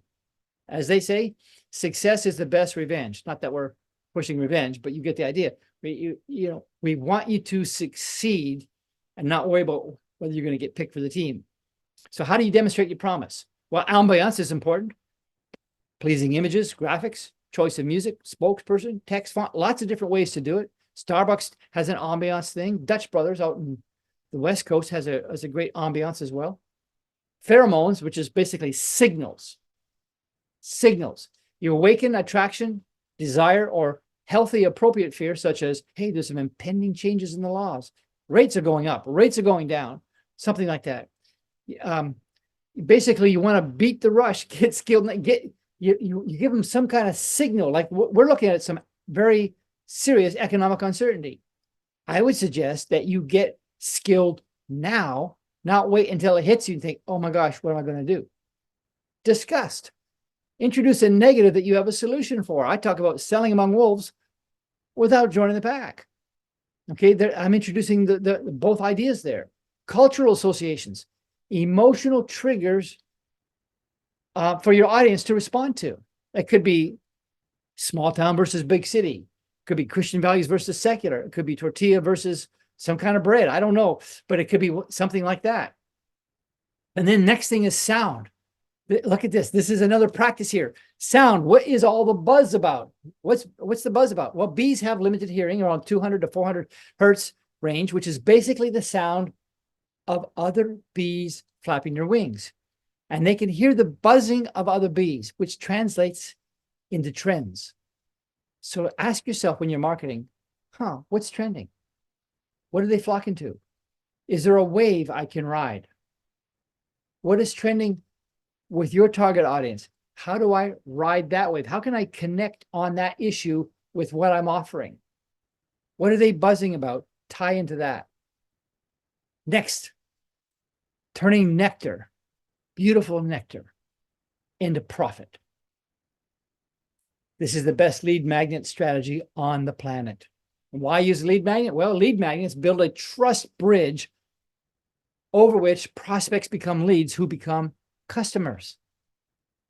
Speaker 2: As they say, success is the best revenge. Not that we're pushing revenge, but you get the idea. We want you to succeed and not worry about whether you're going to get picked for the team. So how do you demonstrate your promise? Well, ambiance is important. Pleasing images, graphics, choice of music, spokesperson, text, font, lots of different ways to do it. Starbucks has an ambiance thing. Dutch Brothers out in the West Coast has a great ambiance as well. Pheromones, which is basically signals. You awaken attraction, desire, or healthy, appropriate fear, such as, hey, there's some impending changes in the laws. Rates are going up, rates are going down, something like that. Basically, you want to beat the rush, get skilled, you give them some kind of signal. Like we're looking at some very serious economic uncertainty. I would suggest that you get skilled now, not wait until it hits you and think, oh my gosh, what am I going to do? Disgust. Introduce a negative that you have a solution for. I talk about selling among wolves without joining the pack. Okay, I'm introducing the both ideas there. Cultural associations, emotional triggers for your audience to respond to. It could be small town versus big city. It could be Christian values versus secular. It could be tortilla versus some kind of bread. I don't know, but it could be something like that. And then next thing is sound. Look at this. This is another practice here. Sound. What is all the buzz about? What's the buzz about? Well, bees have limited hearing, around 200 to 400 hertz range, which is basically the sound of other bees flapping their wings. And they can hear the buzzing of other bees, which translates into trends. So ask yourself when you're marketing, what's trending? What are they flocking to? Is there a wave I can ride? What is trending with your target audience? How do I ride that wave? How can I connect on that issue with what I'm offering? What are they buzzing about? Tie into that. Next, turning nectar, beautiful nectar, into profit. This is the best lead magnet strategy on the planet. Why use lead magnet? Well, lead magnets build a trust bridge over which prospects become leads who become customers.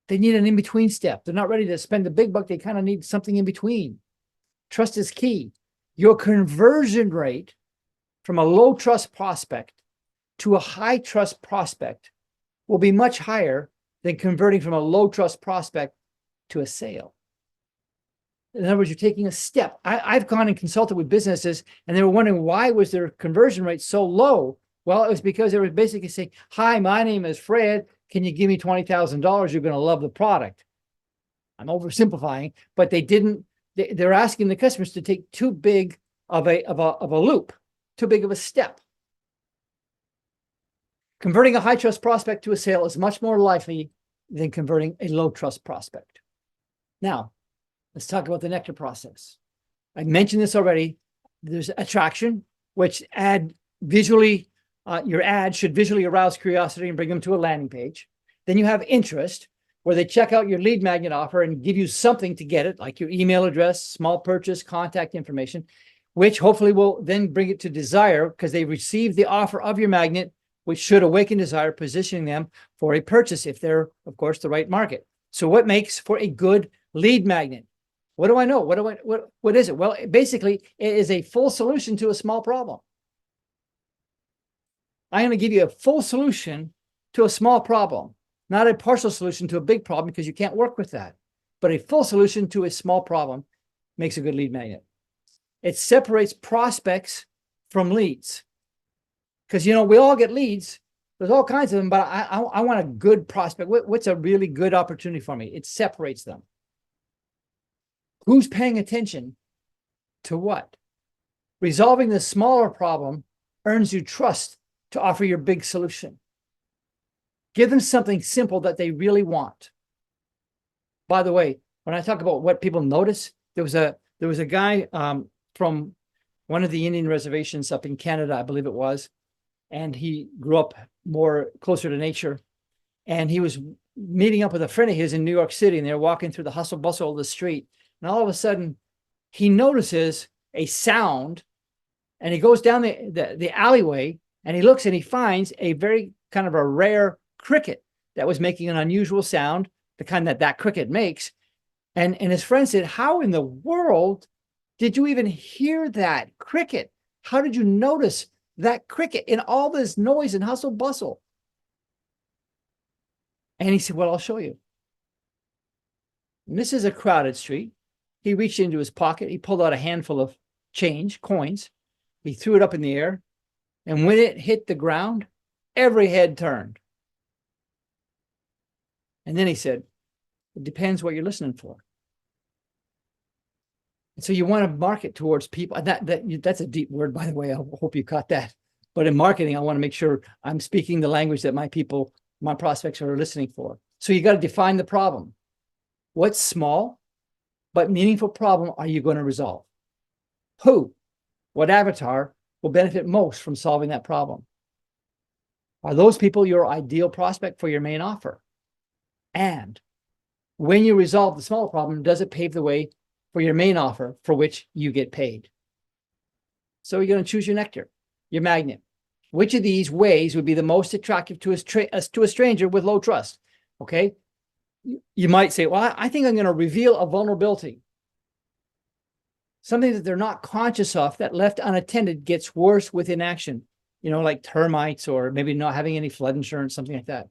Speaker 2: They need an in-between step. They're not ready to spend the big buck. They kind of need something in between. Trust is key. Your conversion rate from a low trust prospect to a high trust prospect will be much higher than converting from a low trust prospect to a sale. In other words, you're taking a step. I've gone and consulted with businesses, and they were wondering why was their conversion rate so low? Well, it was because they were basically saying, hi, my name is Fred. Can you give me $20,000? You're going to love the product. I'm oversimplifying, but they're asking the customers to take too big of a loop, too big of a step. Converting a high trust prospect to a sale is much more likely than converting a low trust prospect. Now, let's talk about the nectar process. I mentioned this already. There's attraction, which your ad should visually arouse curiosity and bring them to a landing page. Then you have interest, where they check out your lead magnet offer and give you something to get it, like your email address, small purchase, contact information, which hopefully will then bring it to desire because they received the offer of your magnet, which should awaken desire, positioning them for a purchase if they're, of course, the right market. So what makes for a good lead magnet? What do I know? What is it? Well, basically, it is a full solution to a small problem. I'm going to give you a full solution to a small problem, not a partial solution to a big problem because you can't work with that. But a full solution to a small problem makes a good lead magnet. It separates prospects from leads. Because, we all get leads. There's all kinds of them, but I want a good prospect. What's a really good opportunity for me? It separates them. Who's paying attention to what? Resolving the smaller problem earns you trust to offer your big solution. Give them something simple that they really want. By the way, when I talk about what people notice, there was a guy from one of the Indian reservations up in Canada, I believe it was, and he grew up closer to nature. And he was meeting up with a friend of his in New York City, and they're walking through the hustle bustle of the street. And all of a sudden, he notices a sound, and he goes down the alleyway, and he looks and he finds a very kind of a rare cricket that was making an unusual sound, the kind that cricket makes. And his friend said, how in the world did you even hear that cricket? How did you notice that cricket in all this noise and hustle bustle? And he said, well, I'll show you. And this is a crowded street. He reached into his pocket. He pulled out a handful of coins. He threw it up in the air. And when it hit the ground, every head turned. And then he said, it depends what you're listening for. And so you want to market towards people. That's a deep word, by the way. I hope you caught that. But in marketing, I want to make sure I'm speaking the language that my prospects are listening for. So you got to define the problem. What small but meaningful problem are you going to resolve? Who, what avatar will benefit most from solving that problem? Are those people your ideal prospect for your main offer? And when you resolve the small problem, does it pave the way for your main offer for which you get paid? So you're going to choose your nectar, your magnet. Which of these ways would be the most attractive to a stranger with low trust? Okay. You might say, well, I think I'm going to reveal a vulnerability. Something that they're not conscious of that left unattended gets worse with inaction, like termites or maybe not having any flood insurance, something like that.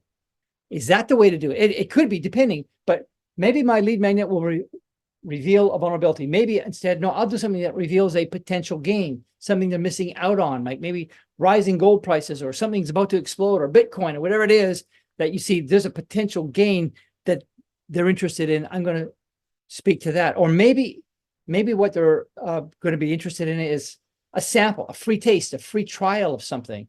Speaker 2: Is that the way to do it? It could be, depending, but maybe my lead magnet will reveal a vulnerability. Maybe instead, no, I'll do something that reveals a potential gain, something they're missing out on, like maybe rising gold prices or something's about to explode or Bitcoin or whatever it is that you see there's a potential gain that they're interested in. I'm going to speak to that. Or maybe what they're going to be interested in is a sample, a free taste, a free trial of something.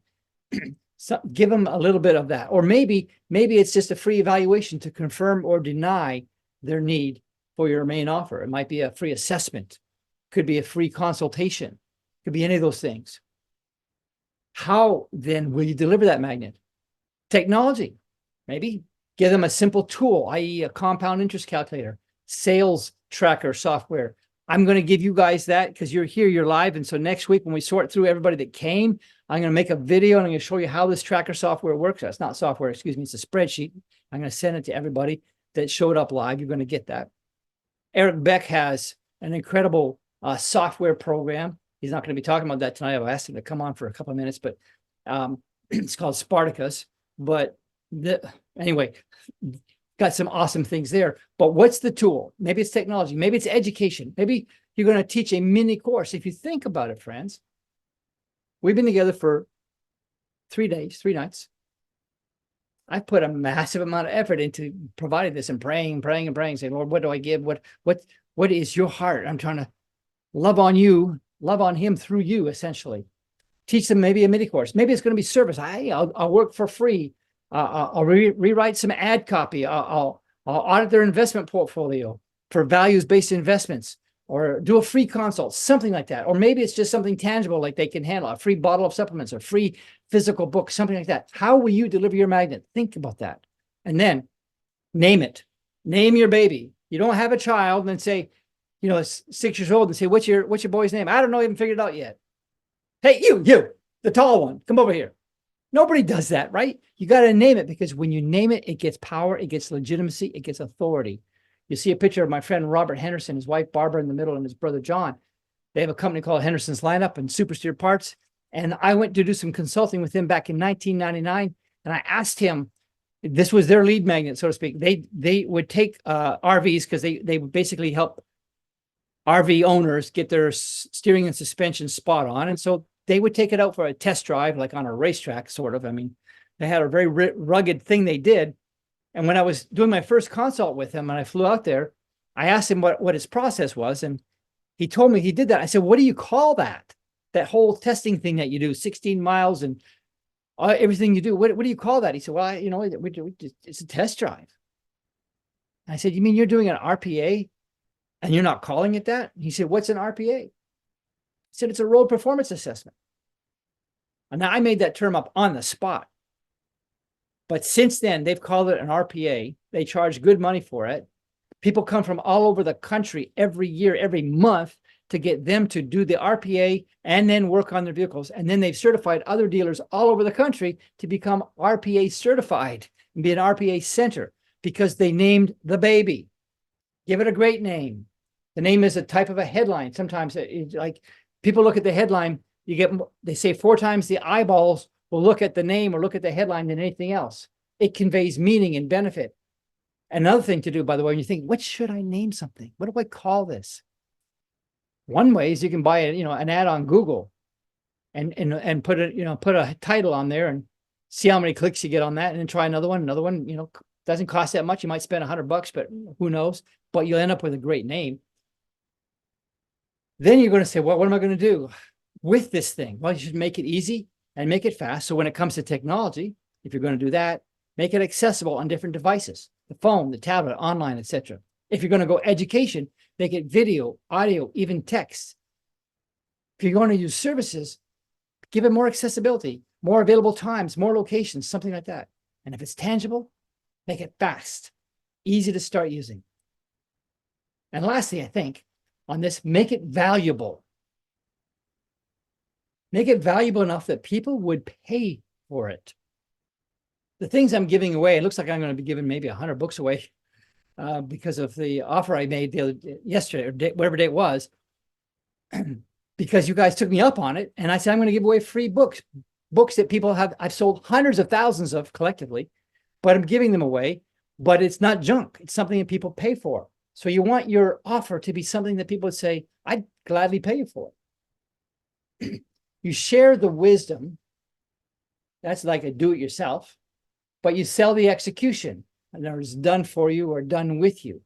Speaker 2: So give them a little bit of that. Or maybe it's just a free evaluation to confirm or deny their need for your main offer. It might be a free assessment, could be a free consultation, could be any of those things. How then will you deliver that magnet? Technology, maybe give them a simple tool, i.e. a compound interest calculator, sales tracker software. I'm going to give you guys that because you're here, you're live. And so next week when we sort through everybody that came, I'm going to make a video and I'm going to show you how this tracker software works. That's not software, excuse me. It's a spreadsheet. I'm going to send it to everybody that showed up live. You're going to get that. Eric Beck has an incredible software program. He's not going to be talking about that tonight. I've asked him to come on for a couple of minutes, but it's called Spartacus. But anyway, got some awesome things there. But what's the tool? Maybe it's technology. Maybe it's education. Maybe you're going to teach a mini course. If you think about it, friends, we've been together for 3 days, 3 nights. I've put a massive amount of effort into providing this and praying, saying, Lord, what do I give? What is your heart? I'm trying to love on you, love on him through you, essentially. Teach them maybe a mini course. Maybe it's going to be service. I'll work for free. I'll rewrite some ad copy. I'll audit their investment portfolio for values-based investments, or do a free consult, something like that. Or maybe it's just something tangible like they can handle, a free bottle of supplements, a free physical book, something like that. How will you deliver your magnet? Think about that. And then name it. Name your baby. You don't have a child and then say, you know, it's 6 years old and say, what's your boy's name? I don't know, I haven't figured it out yet. Hey, you, the tall one, come over here. Nobody does that, right? You got to name it, because when you name it, it gets power, it gets legitimacy, it gets authority. You see a picture of my friend Robert Henderson, his wife Barbara in the middle, and his brother John. They have a company called Henderson's Lineup and Supersteer Parts. And I went to do some consulting with him back in 1999. And I asked him, this was their lead magnet, so to speak. They would take RVs, because they would basically help RV owners get their steering and suspension spot on. And so they would take it out for a test drive, like on a racetrack, sort of. I mean, they had a very rugged thing they did. And when I was doing my first consult with him and I flew out there, I asked him what his process was. And he told me he did that. I said, what do you call that? That whole testing thing that you do, 16 miles and everything you do. What do you call that? He said, well, it's a test drive. I said, you mean you're doing an RPA and you're not calling it that? He said, what's an RPA? I said, it's a road performance assessment. And now I made that term up on the spot. But since then, they've called it an RPA. They charge good money for it. People come from all over the country every year, every month, to get them to do the RPA and then work on their vehicles. And then they've certified other dealers all over the country to become RPA certified and be an RPA center, because they named the baby. Give it a great name. The name is a type of a headline. Sometimes like people look at the headline, they say 4 times the eyeballs will look at the name or look at the headline than anything else. It conveys meaning and benefit. Another thing to do, by the way, when you think, what should I name something? What do I call this? One way is you can buy an ad on Google and put a title on there and see how many clicks you get on that, and then try another one. Another one, doesn't cost that much. You might spend $100, but who knows? But you'll end up with a great name. Then you're going to say, well, what am I going to do with this thing? Well, you should make it easy and make it fast. So when it comes to technology, if you're going to do that, make it accessible on different devices, the phone, the tablet, online, etc. If you're going to go education, make it video, audio, even text. If you're going to use services, give it more accessibility, more available times, more locations, something like that. And if it's tangible, make it fast, easy to start using. And lastly, I think on this, make it valuable. Make it valuable enough that people would pay for it. The things I'm giving away, it looks like I'm going to be giving maybe 100 books away because of the offer I made yesterday, or whatever day it was, because you guys took me up on it. And I said, I'm going to give away free books that people have. I've sold hundreds of thousands of collectively, but I'm giving them away. But it's not junk. It's something that people pay for. So you want your offer to be something that people would say, I'd gladly pay you for it. You share the wisdom. That's like a do-it-yourself, but you sell the execution, and it's done for you or done with you.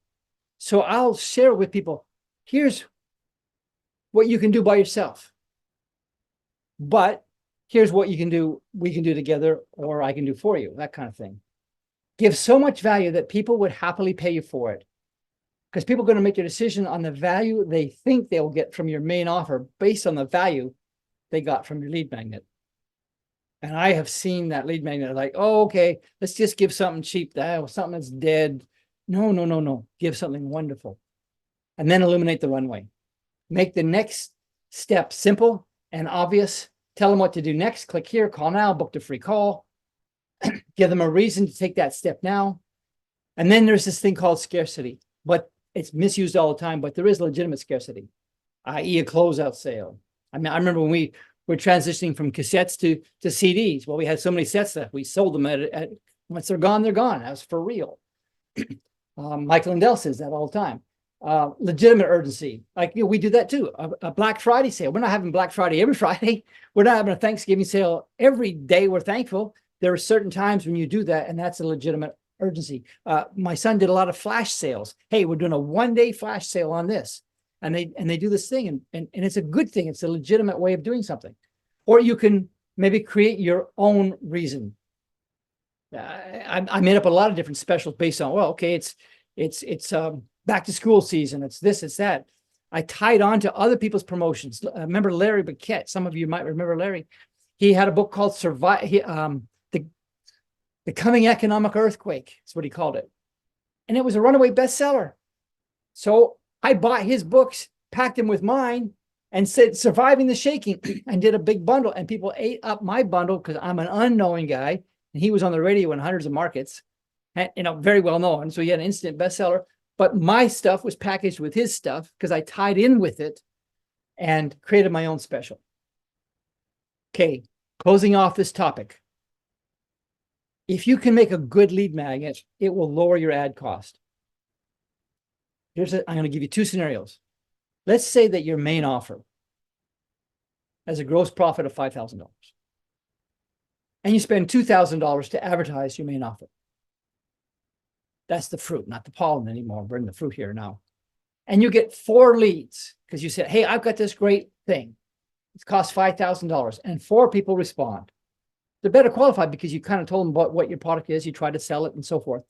Speaker 2: So I'll share with people, here's what you can do by yourself. but here's what you can do. We can do together, or I can do for you, that kind of thing. Give so much value that people would happily pay you for it. Because people are going to make a decision on the value they think they'll get from your main offer based on the value they got from your lead magnet. And I have seen that lead magnet like, oh, okay, let's just give something cheap, something that's dead. No. Give something wonderful. And then illuminate the runway. Make the next step simple and obvious. Tell them what to do next. Click here, call now, book the free call. Give them a reason to take that step now. And then there's this thing called scarcity, but it's misused all the time, but there is legitimate scarcity, i.e. a closeout sale. I mean, I remember when we were transitioning from cassettes to CDs. Well, we had so many sets that we sold them at once they're gone, they're gone. That was for real. Michael Lindell says that all the time. Legitimate urgency. Like, we do that too. A Black Friday sale. We're not having Black Friday every Friday. We're not having a Thanksgiving sale every day. We're thankful. There are certain times when you do that, and that's a legitimate urgency. My son did a lot of flash sales. Hey, we're doing a one-day flash sale on this. And they do this thing, and it's a good thing. It's a legitimate way of doing something. Or you can maybe create your own reason. I made up a lot of different specials based on, well, okay, it's back to school season. It's this, it's that. I tied on to other people's promotions. Remember Larry Burkett? Some of you might remember Larry. He had a book called The Coming Economic Earthquake. That's what he called it. And it was a runaway bestseller. So I bought his books, packed them with mine, and said, Surviving the Shaking, and did a big bundle. And people ate up my bundle because I'm an unknowing guy. And he was on the radio in hundreds of markets, and, very well known. So he had an instant bestseller. But my stuff was packaged with his stuff because I tied in with it and created my own special. Okay, closing off this topic. If you can make a good lead magnet, it will lower your ad cost. I'm going to give you two scenarios. Let's say that your main offer has a gross profit of $5,000. And you spend $2,000 to advertise your main offer. That's the fruit, not the pollen anymore. We're in the fruit here now. And you get 4 leads because you said, hey, I've got this great thing. It costs $5,000. And 4 people respond. They're better qualified because you kind of told them what your product is. You try to sell it and so forth.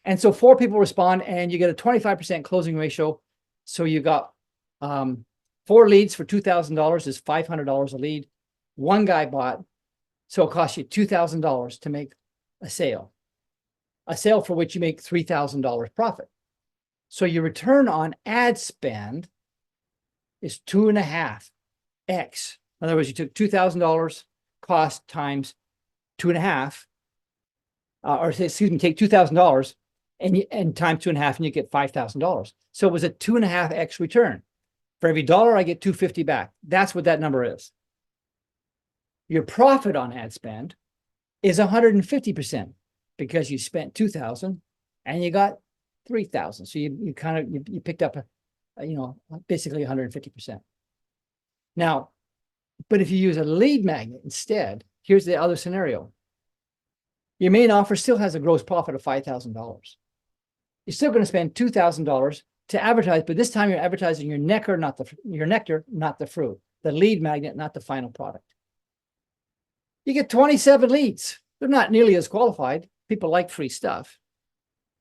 Speaker 2: And so 4 people respond and you get a 25% closing ratio. So you got 4 leads for $2,000 is $500 a lead. 1 guy bought. So it costs you $2,000 to make a sale for which you make $3,000 profit. So your return on ad spend is 2.5x. In other words, you took $2,000 cost times 2.5, take $2,000 and times 2.5, and you get $5,000. So it was a 2.5x return. For every dollar, I get $2.50 back. That's what that number is. Your profit on ad spend is 150% because you spent $2,000 and you got $3,000. So you picked up basically 150%. Now, but if you use a lead magnet instead, here's the other scenario. Your main offer still has a gross profit of $5,000. You're still going to spend $2,000 to advertise, but this time you're advertising your nectar, not the fruit, the lead magnet, not the final product. You get 27 leads. They're not nearly as qualified. People like free stuff.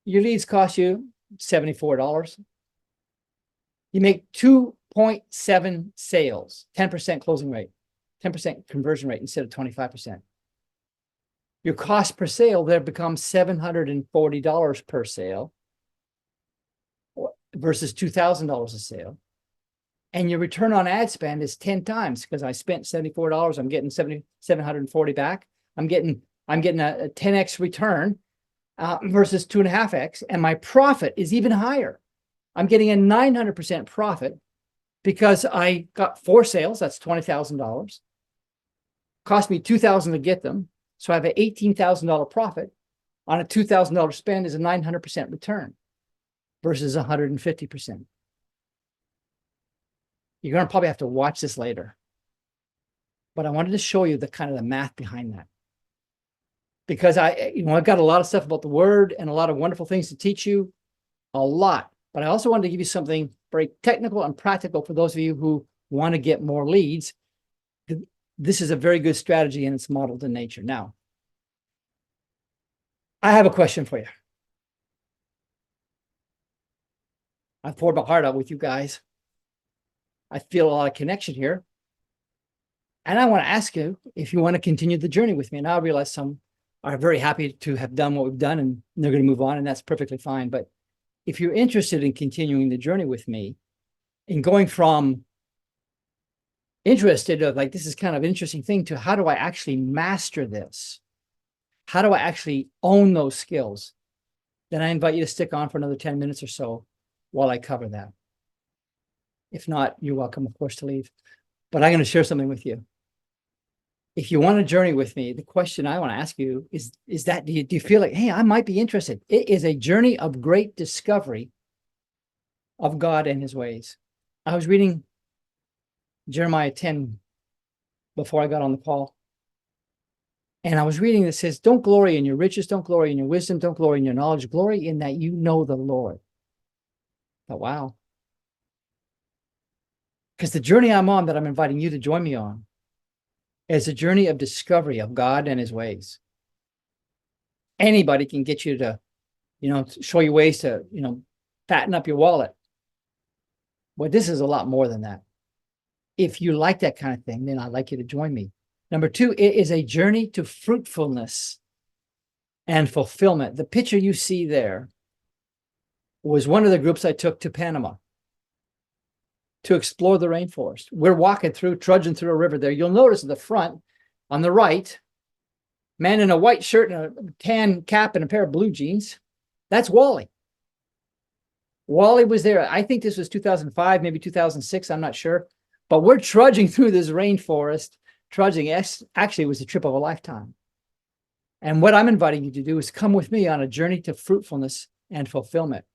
Speaker 2: Your leads cost you $74. You make 2.7 sales, 10% closing rate, 10% conversion rate instead of 25%. Your cost per sale there becomes $740 per sale versus $2,000 a sale. And your return on ad spend is 10 times because I spent $74. I'm getting $740 back. I'm getting a 10x return versus 2.5x. And my profit is even higher. I'm getting a 900% profit because I got 4 sales. That's $20,000. Cost me $2,000 to get them. So I have an $18,000 profit on a $2,000 spend is a 900% return versus 150%. You're going to probably have to watch this later. But I wanted to show you the kind of the math behind that. Because I've got a lot of stuff about the word and a lot of wonderful things to teach you, a lot. But I also wanted to give you something very technical and practical for those of you who want to get more leads. this is a very good strategy and it's modeled in nature. Now, I have a question for you. I poured my heart out with you guys. I feel a lot of connection here. And I want to ask you if you want to continue the journey with me. And I realize some are very happy to have done what we've done and they're going to move on, and that's perfectly fine. But if you're interested in continuing the journey with me and going from interested of like, this is kind of an interesting thing, to how do I actually master this? How do I actually own those skills? Then I invite you to stick on for another 10 minutes or so while I cover that. If not, you're welcome, of course, to leave. But I'm going to share something with you. If you want to journey with me, the question I want to ask you is that, do you feel like, hey, I might be interested? It is a journey of great discovery of God and his ways. I was reading Jeremiah 10 before I got on the call. And I was reading that says, don't glory in your riches, don't glory in your wisdom, don't glory in your knowledge, glory in that you know the Lord. But wow. Because the journey I'm on, that I'm inviting you to join me on, is a journey of discovery of God and his ways. Anybody can get you to, show you ways to, fatten up your wallet. But this is a lot more than that. If you like that kind of thing, then I'd like you to join me. Number two, it is a journey to fruitfulness and fulfillment. The picture you see there was one of the groups I took to Panama to explore the rainforest. We're walking through, trudging through a river there. You'll notice at the front, on the right, man in a white shirt and a tan cap and a pair of blue jeans. That's Wally. Wally was there. I think this was 2005, maybe 2006. I'm not sure. But we're trudging through this rainforest. Trudging actually was a trip of a lifetime. And what I'm inviting you to do is come with me on a journey to fruitfulness and fulfillment.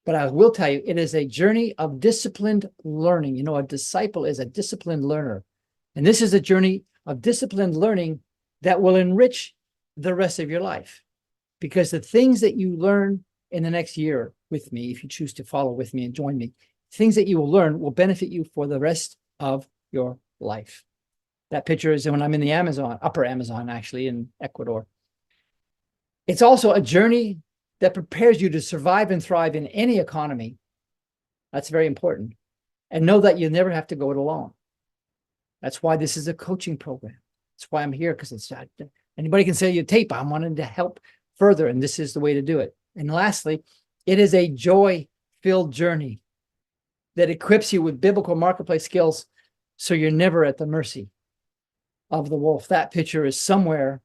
Speaker 2: But I will tell you, it is a journey of disciplined learning. A disciple is a disciplined learner. And this is a journey of disciplined learning that will enrich the rest of your life. Because the things that you learn in the next year with me, if you choose to follow with me and join me, things that you will learn will benefit you for the rest of your life. That picture is when I'm in the Amazon, upper Amazon, actually, in Ecuador. It's also a journey that prepares you to survive and thrive in any economy. That's very important. And know that you never have to go it alone. That's why this is a coaching program. That's why I'm here, because it's anybody can sell you a tape. I'm wanting to help further, and this is the way to do it. And lastly, it is a joy-filled journey that equips you with biblical marketplace skills so you're never at the mercy of the wolf. That picture is somewhere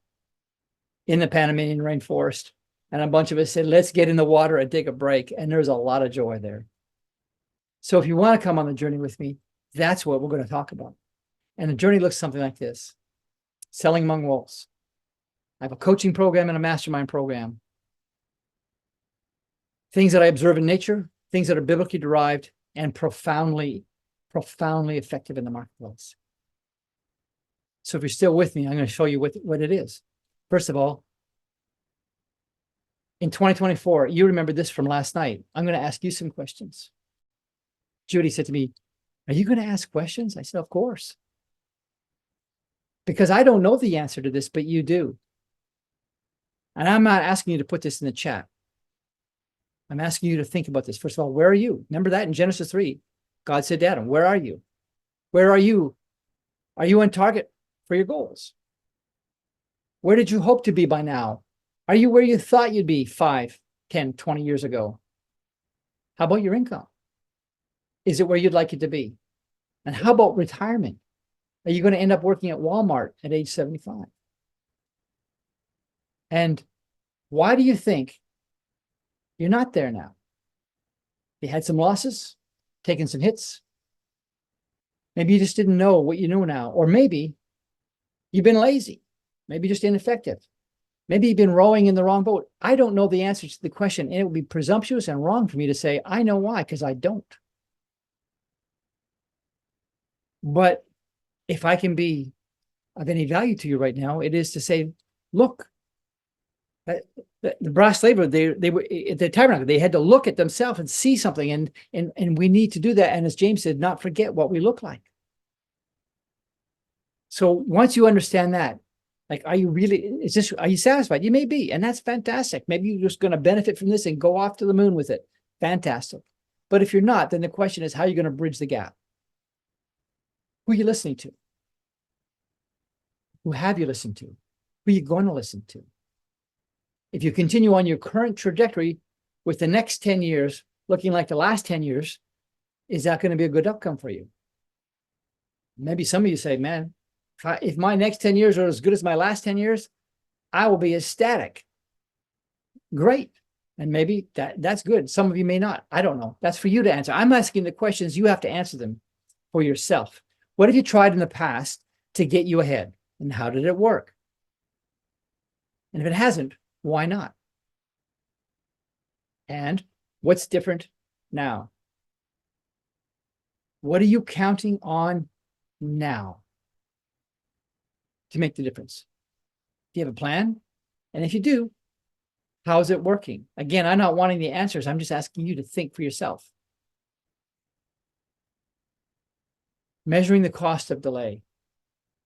Speaker 2: in the Panamanian rainforest. And a bunch of us said, let's get in the water and take a break. And there's a lot of joy there. So if you want to come on the journey with me, that's what we're going to talk about. And the journey looks something like this. Selling Among Wolves. I have a coaching program and a mastermind program. Things that I observe in nature, things that are biblically derived and profoundly effective in the marketplace. So if you're still with me, I'm going to show you what it is. First of all, in 2024, you remember this from last night. I'm going to ask you some questions. Judy said to me, are you going to ask questions? I said, of course. Because I don't know the answer to this, but you do. And I'm not asking you to put this in the chat. I'm asking you to think about this. First of all, where are you? Remember that in Genesis 3, God said to Adam, where are you? Where are you? Are you on target for your goals? Where did you hope to be by now? Are you where you thought you'd be 5, 10, 20 years ago? How about your income? Is it where you'd like it to be? And how about retirement? Are you going to end up working at Walmart at age 75? And why do you think you're not there now? You had some losses, taken some hits. Maybe you just didn't know what you know now. Or maybe you've been lazy. Maybe just ineffective. Maybe you've been rowing in the wrong boat. I don't know the answer to the question, and it would be presumptuous and wrong for me to say, I know why, because I don't. But if I can be of any value to you right now, it is to say, look, the brass slaver, they were at the tabernacle, they had to look at themselves and see something, and we need to do that. And as James said, not forget what we look like. So once you understand that, like, are you satisfied? You may be, and that's fantastic. Maybe you're just going to benefit from this and go off to the moon with it. Fantastic. But if you're not, then the question is, how are you going to bridge the gap? Who are you listening to? Who have you listened to? Who are you going to listen to? If you continue on your current trajectory with the next 10 years looking like the last 10 years, is that going to be a good outcome for you? Maybe some of you say, man, if my next 10 years are as good as my last 10 years, I will be ecstatic. Great. And maybe that's good. Some of you may not. I don't know. That's for you to answer. I'm asking the questions. You have to answer them for yourself. What have you tried in the past to get you ahead? And how did it work? And if it hasn't, why not? And what's different now? What are you counting on now to make the difference? Do you have a plan? And if you do, how is it working? Again, I'm not wanting the answers. I'm just asking you to think for yourself. Measuring the cost of delay.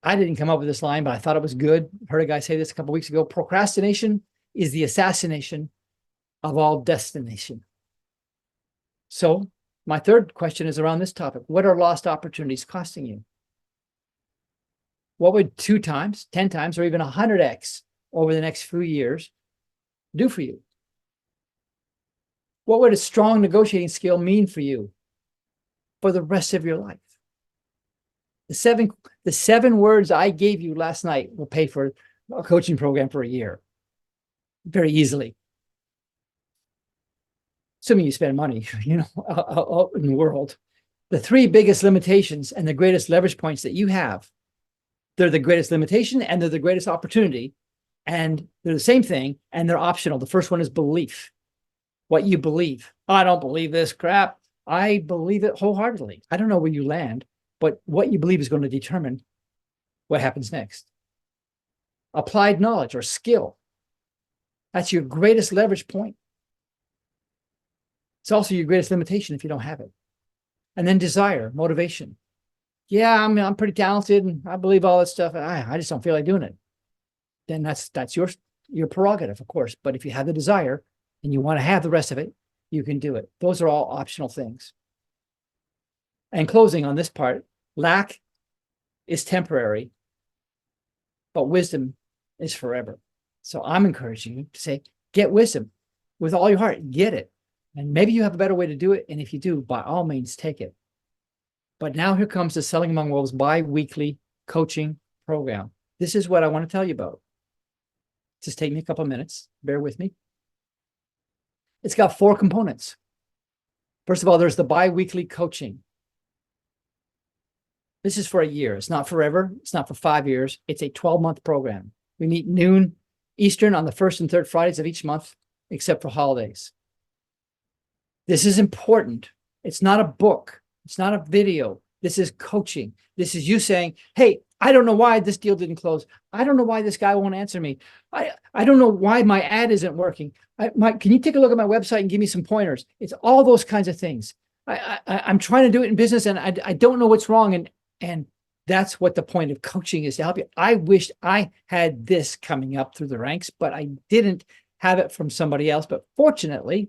Speaker 2: I didn't come up with this line, but I thought it was good. Heard a guy say this a couple of weeks ago. Procrastination is the assassination of all destination. So my third question is around this topic. What are lost opportunities costing you? What would 2 times, 10 times, or even 100x over the next few years do for you? What would a strong negotiating skill mean for you for the rest of your life? The seven words I gave you last night will pay for a coaching program for a year very easily. Assuming you spend money, out in the world. The 3 biggest limitations and the greatest leverage points that you have, they're the greatest limitation and they're the greatest opportunity. And they're the same thing and they're optional. The first one is belief. What you believe. I don't believe this crap. I believe it wholeheartedly. I don't know where you land, but what you believe is going to determine what happens next. Applied knowledge or skill. That's your greatest leverage point. It's also your greatest limitation if you don't have it. And then desire, motivation. Yeah, I'm pretty talented and I believe all that stuff. I just don't feel like doing it. Then that's your prerogative, of course. But if you have the desire and you want to have the rest of it, you can do it. Those are all optional things. And closing on this part, lack is temporary, but wisdom is forever. So I'm encouraging you to say, get wisdom with all your heart, get it. And maybe you have a better way to do it. And if you do, by all means, take it. But now here comes the Selling Among Wolves bi-weekly coaching program. This is what I want to tell you about. Just take me a couple of minutes. Bear with me. It's got 4 components. First of all, there's the bi-weekly coaching. This is for a year. It's not forever. It's not for 5 years. It's a 12-month program. We meet noon Eastern on the 1st and 3rd Fridays of each month, except for holidays. This is important. It's not a book. It's not a video. This is coaching. This is you saying, hey, I don't know why this deal didn't close. I don't know why this guy won't answer me. I don't know why my ad isn't working. Can you take a look at my website and give me some pointers? It's all those kinds of things. I'm trying to do it in business and I don't know what's wrong. And that's what the point of coaching is, to help you. I wished I had this coming up through the ranks, but I didn't have it from somebody else. But fortunately,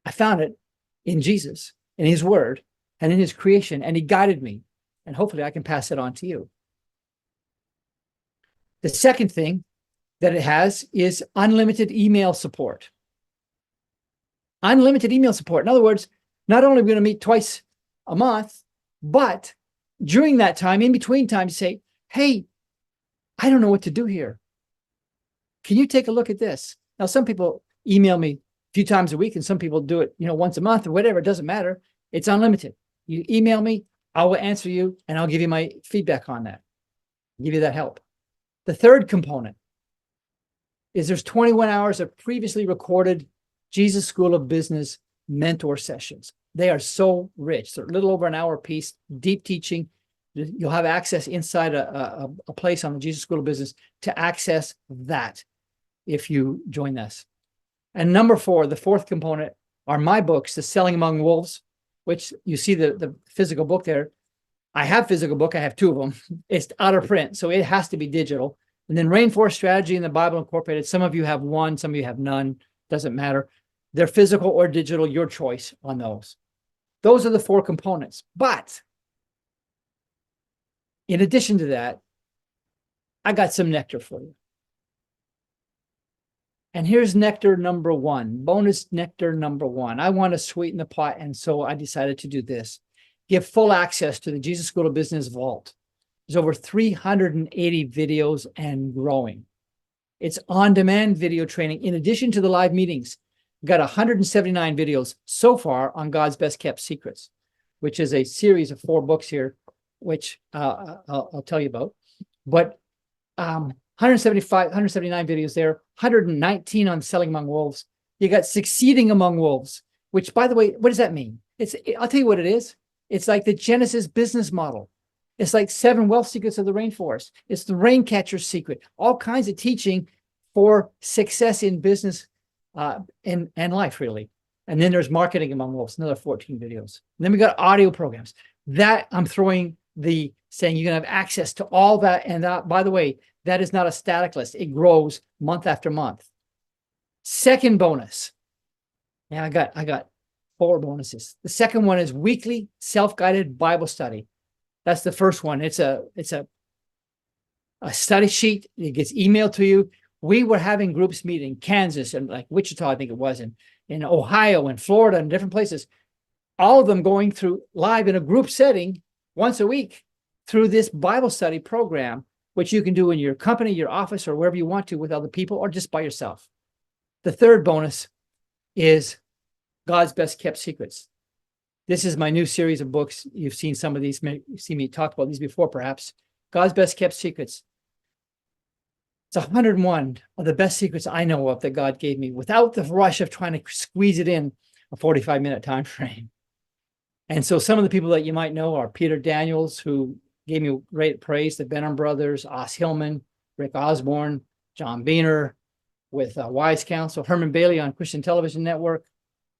Speaker 2: I found it in Jesus, in his word, and in his creation, and he guided me. And hopefully I can pass it on to you. The second thing that it has is unlimited email support. Unlimited email support. In other words, not only are we going to meet twice a month, but during that time, in between times, say, hey, I don't know what to do here. Can you take a look at this? Now, some people email me a few times a week, and some people do it, once a month or whatever. It doesn't matter. It's unlimited. You email me, I will answer you, and I'll give you my feedback on that. Give you that help. The third component is there's 21 hours of previously recorded Jesus School of Business mentor sessions. They are so rich. They're a little over an hour a piece, deep teaching. You'll have access inside a place on the Jesus School of Business to access that if you join us. And number 4, the fourth component, are my books, The Selling Among Wolves, which you see the physical book there. I have physical book. I have two of them. It's out of print, so it has to be digital. And then Rainforest Strategy and the Bible Incorporated. Some of you have one, some of you have none. Doesn't matter. They're physical or digital, your choice on those. Those are the four components. But in addition to that, I got some nectar for you. And here's nectar number one, bonus nectar number one. I want to sweeten the pot, and so I decided to do this. Give full access to the Jesus School of Business Vault. There's over 380 videos and growing. It's on-demand video training in addition to the live meetings. We've got 179 videos so far on God's Best Kept Secrets, which is a series of 4 books here, which I'll tell you about. But 179 videos there, 119 on Selling Among Wolves. You got Succeeding Among Wolves, which, by the way, what does that mean? I'll tell you what it is. It's like the Genesis business model. It's like 7 wealth secrets of the rainforest. It's the rain catcher's secret. All kinds of teaching for success in business and life, really. And then there's Marketing Among Wolves, another 14 videos. And then we got audio programs. That I'm throwing saying you're going to have access to all that. And that, by the way, that is not a static list. It grows month after month. Second bonus. Yeah, I got 4 bonuses. The second one is weekly self-guided Bible study. That's the first one. It's a study sheet. It gets emailed to you. We were having groups meet in Kansas and like Wichita, I think it was, in Ohio and Florida and different places. All of them going through live in a group setting once a week through this Bible study program, which you can do in your company, your office, or wherever you want to with other people or just by yourself. The third bonus is God's Best Kept Secrets. This is my new series of books. You've seen some of these. You've seen me talk about these before, perhaps. God's Best Kept Secrets. It's 101 of the best secrets I know of that God gave me without the rush of trying to squeeze it in a 45-minute time frame. And so some of the people that you might know are Peter Daniels, who gave me great praise, the Benham brothers, Os Hillman, Rick Osborne, John Boehner with Wise Counsel, Herman Bailey on Christian Television Network,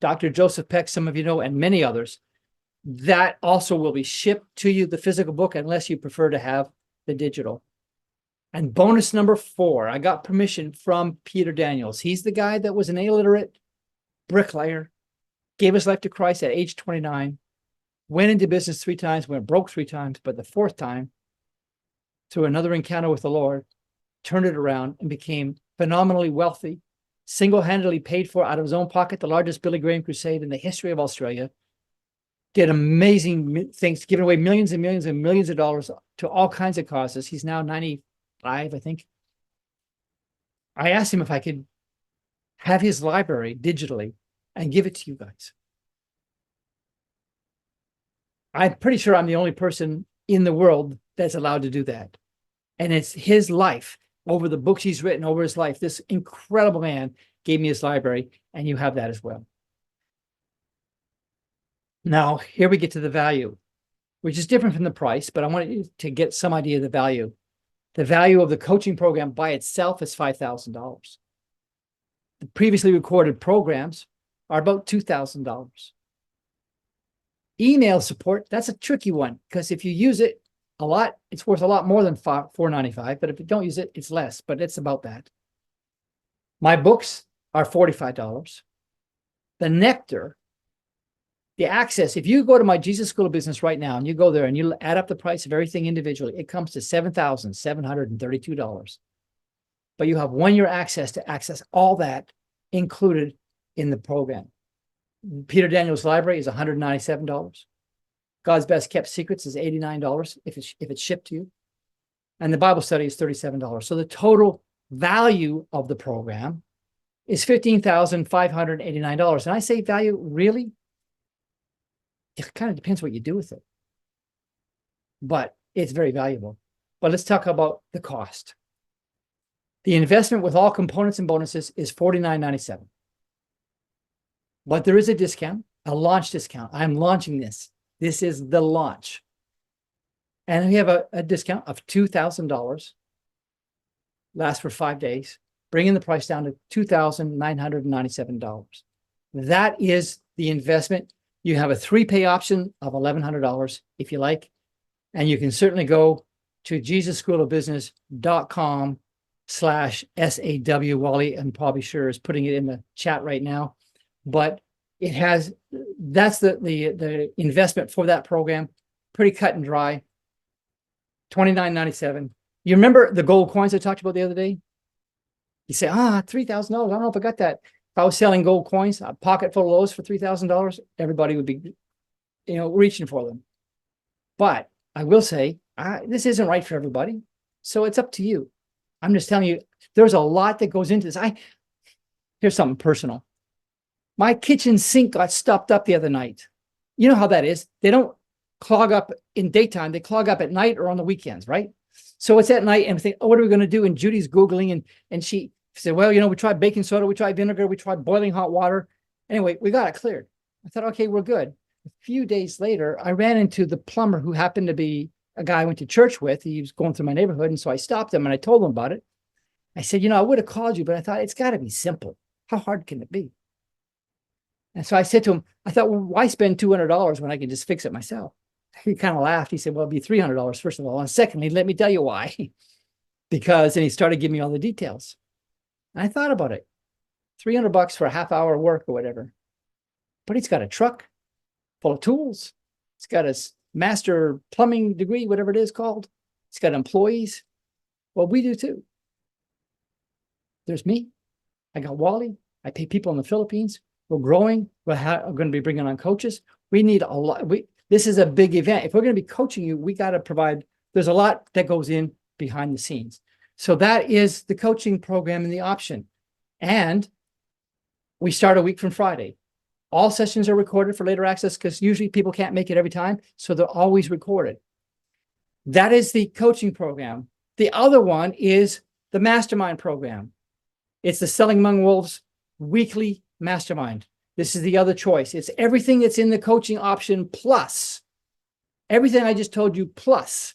Speaker 2: Dr. Joseph Peck, some of you know, and many others. That also will be shipped to you, the physical book, unless you prefer to have the digital. And bonus number 4, I got permission from Peter Daniels. He's the guy that was an illiterate bricklayer, gave his life to Christ at age 29, went into business 3 times, went broke 3 times, but the 4th time, through another encounter with the Lord, turned it around and became phenomenally wealthy, single-handedly paid for out of his own pocket, the largest Billy Graham crusade in the history of Australia, did amazing things, giving away millions and millions and millions of dollars to all kinds of causes. He's now 95, I think. I asked him if I could have his library digitally and give it to you guys. I'm pretty sure I'm the only person in the world that's allowed to do that. And it's his life, over the books he's written, over his life. This incredible man gave me his library, and you have that as well. Now, here we get to the value, which is different from the price, but I want you to get some idea of the value. The value of the coaching program by itself is $5,000. The previously recorded programs are about $2,000. Email support, that's a tricky one, because if you use it a lot, it's worth a lot more than $4.95, but if you don't use it, it's less, but it's about that. My books are $45. The nectar, the access, if you go to my Jesus School of Business right now and you go there and you add up the price of everything individually, it comes to $7,732. But you have 1-year access to access all that included in the program. Peter Daniels' library is $197. God's Best Kept Secrets is $89 if it's shipped to you. And the Bible study is $37. So the total value of the program is $15,589. And I say value, really? It kind of depends what you do with it. But it's very valuable. But let's talk about the cost. The investment with all components and bonuses is $49.97. But there is a discount, a launch discount. I'm launching this. This is the launch. And we have a discount of $2,000. Lasts for 5 days, bringing the price down to $2,997. That is the investment. You have a 3-pay option of $1,100 if you like. And you can certainly go to JesusSchoolOfBusiness.com/SAW. Wally, I'm probably sure is putting it in the chat right now, but it has, that's the investment for that program. Pretty cut and dry. $29.97. You remember the gold coins I talked about the other day? You say, $3,000. I don't know if I got that. If I was selling gold coins, a pocket full of those for $3,000, everybody would be, reaching for them. But I will say, this isn't right for everybody. So it's up to you. I'm just telling you, there's a lot that goes into this. Here's something personal. My kitchen sink got stopped up the other night. You know how that is. They don't clog up in daytime. They clog up at night or on the weekends, right? So it's at night and we think, what are we going to do? And Judy's Googling and she said, well, we tried baking soda, we tried vinegar, we tried boiling hot water. Anyway, we got it cleared. I thought, okay, we're good. A few days later, I ran into the plumber who happened to be a guy I went to church with. He was going through my neighborhood. And so I stopped him and I told him about it. I said, I would have called you, but I thought it's got to be simple. How hard can it be? And so I said to him, I thought, well, why spend $200 when I can just fix it myself? He kind of laughed. He said, well, it'd be $300, first of all. And secondly, let me tell you why. Because, and he started giving me all the details. And I thought about it. $300 for a half hour work or whatever. But he's got a truck full of tools. He's got a master plumbing degree, whatever it is called. He's got employees. Well, we do too. There's me. I got Wally. I pay people in the Philippines. We're growing. We're going to be bringing on coaches. We need a lot. This is a big event. If we're going to be coaching you, we got to provide, there's a lot that goes in behind the scenes. So that is the coaching program and the option. And we start a week from Friday. All sessions are recorded for later access because usually people can't make it every time. So they're always recorded. That is the coaching program. The other one is the mastermind program. It's the Selling Among Wolves weekly mastermind. This is the other choice. It's everything that's in the coaching option plus everything I just told you plus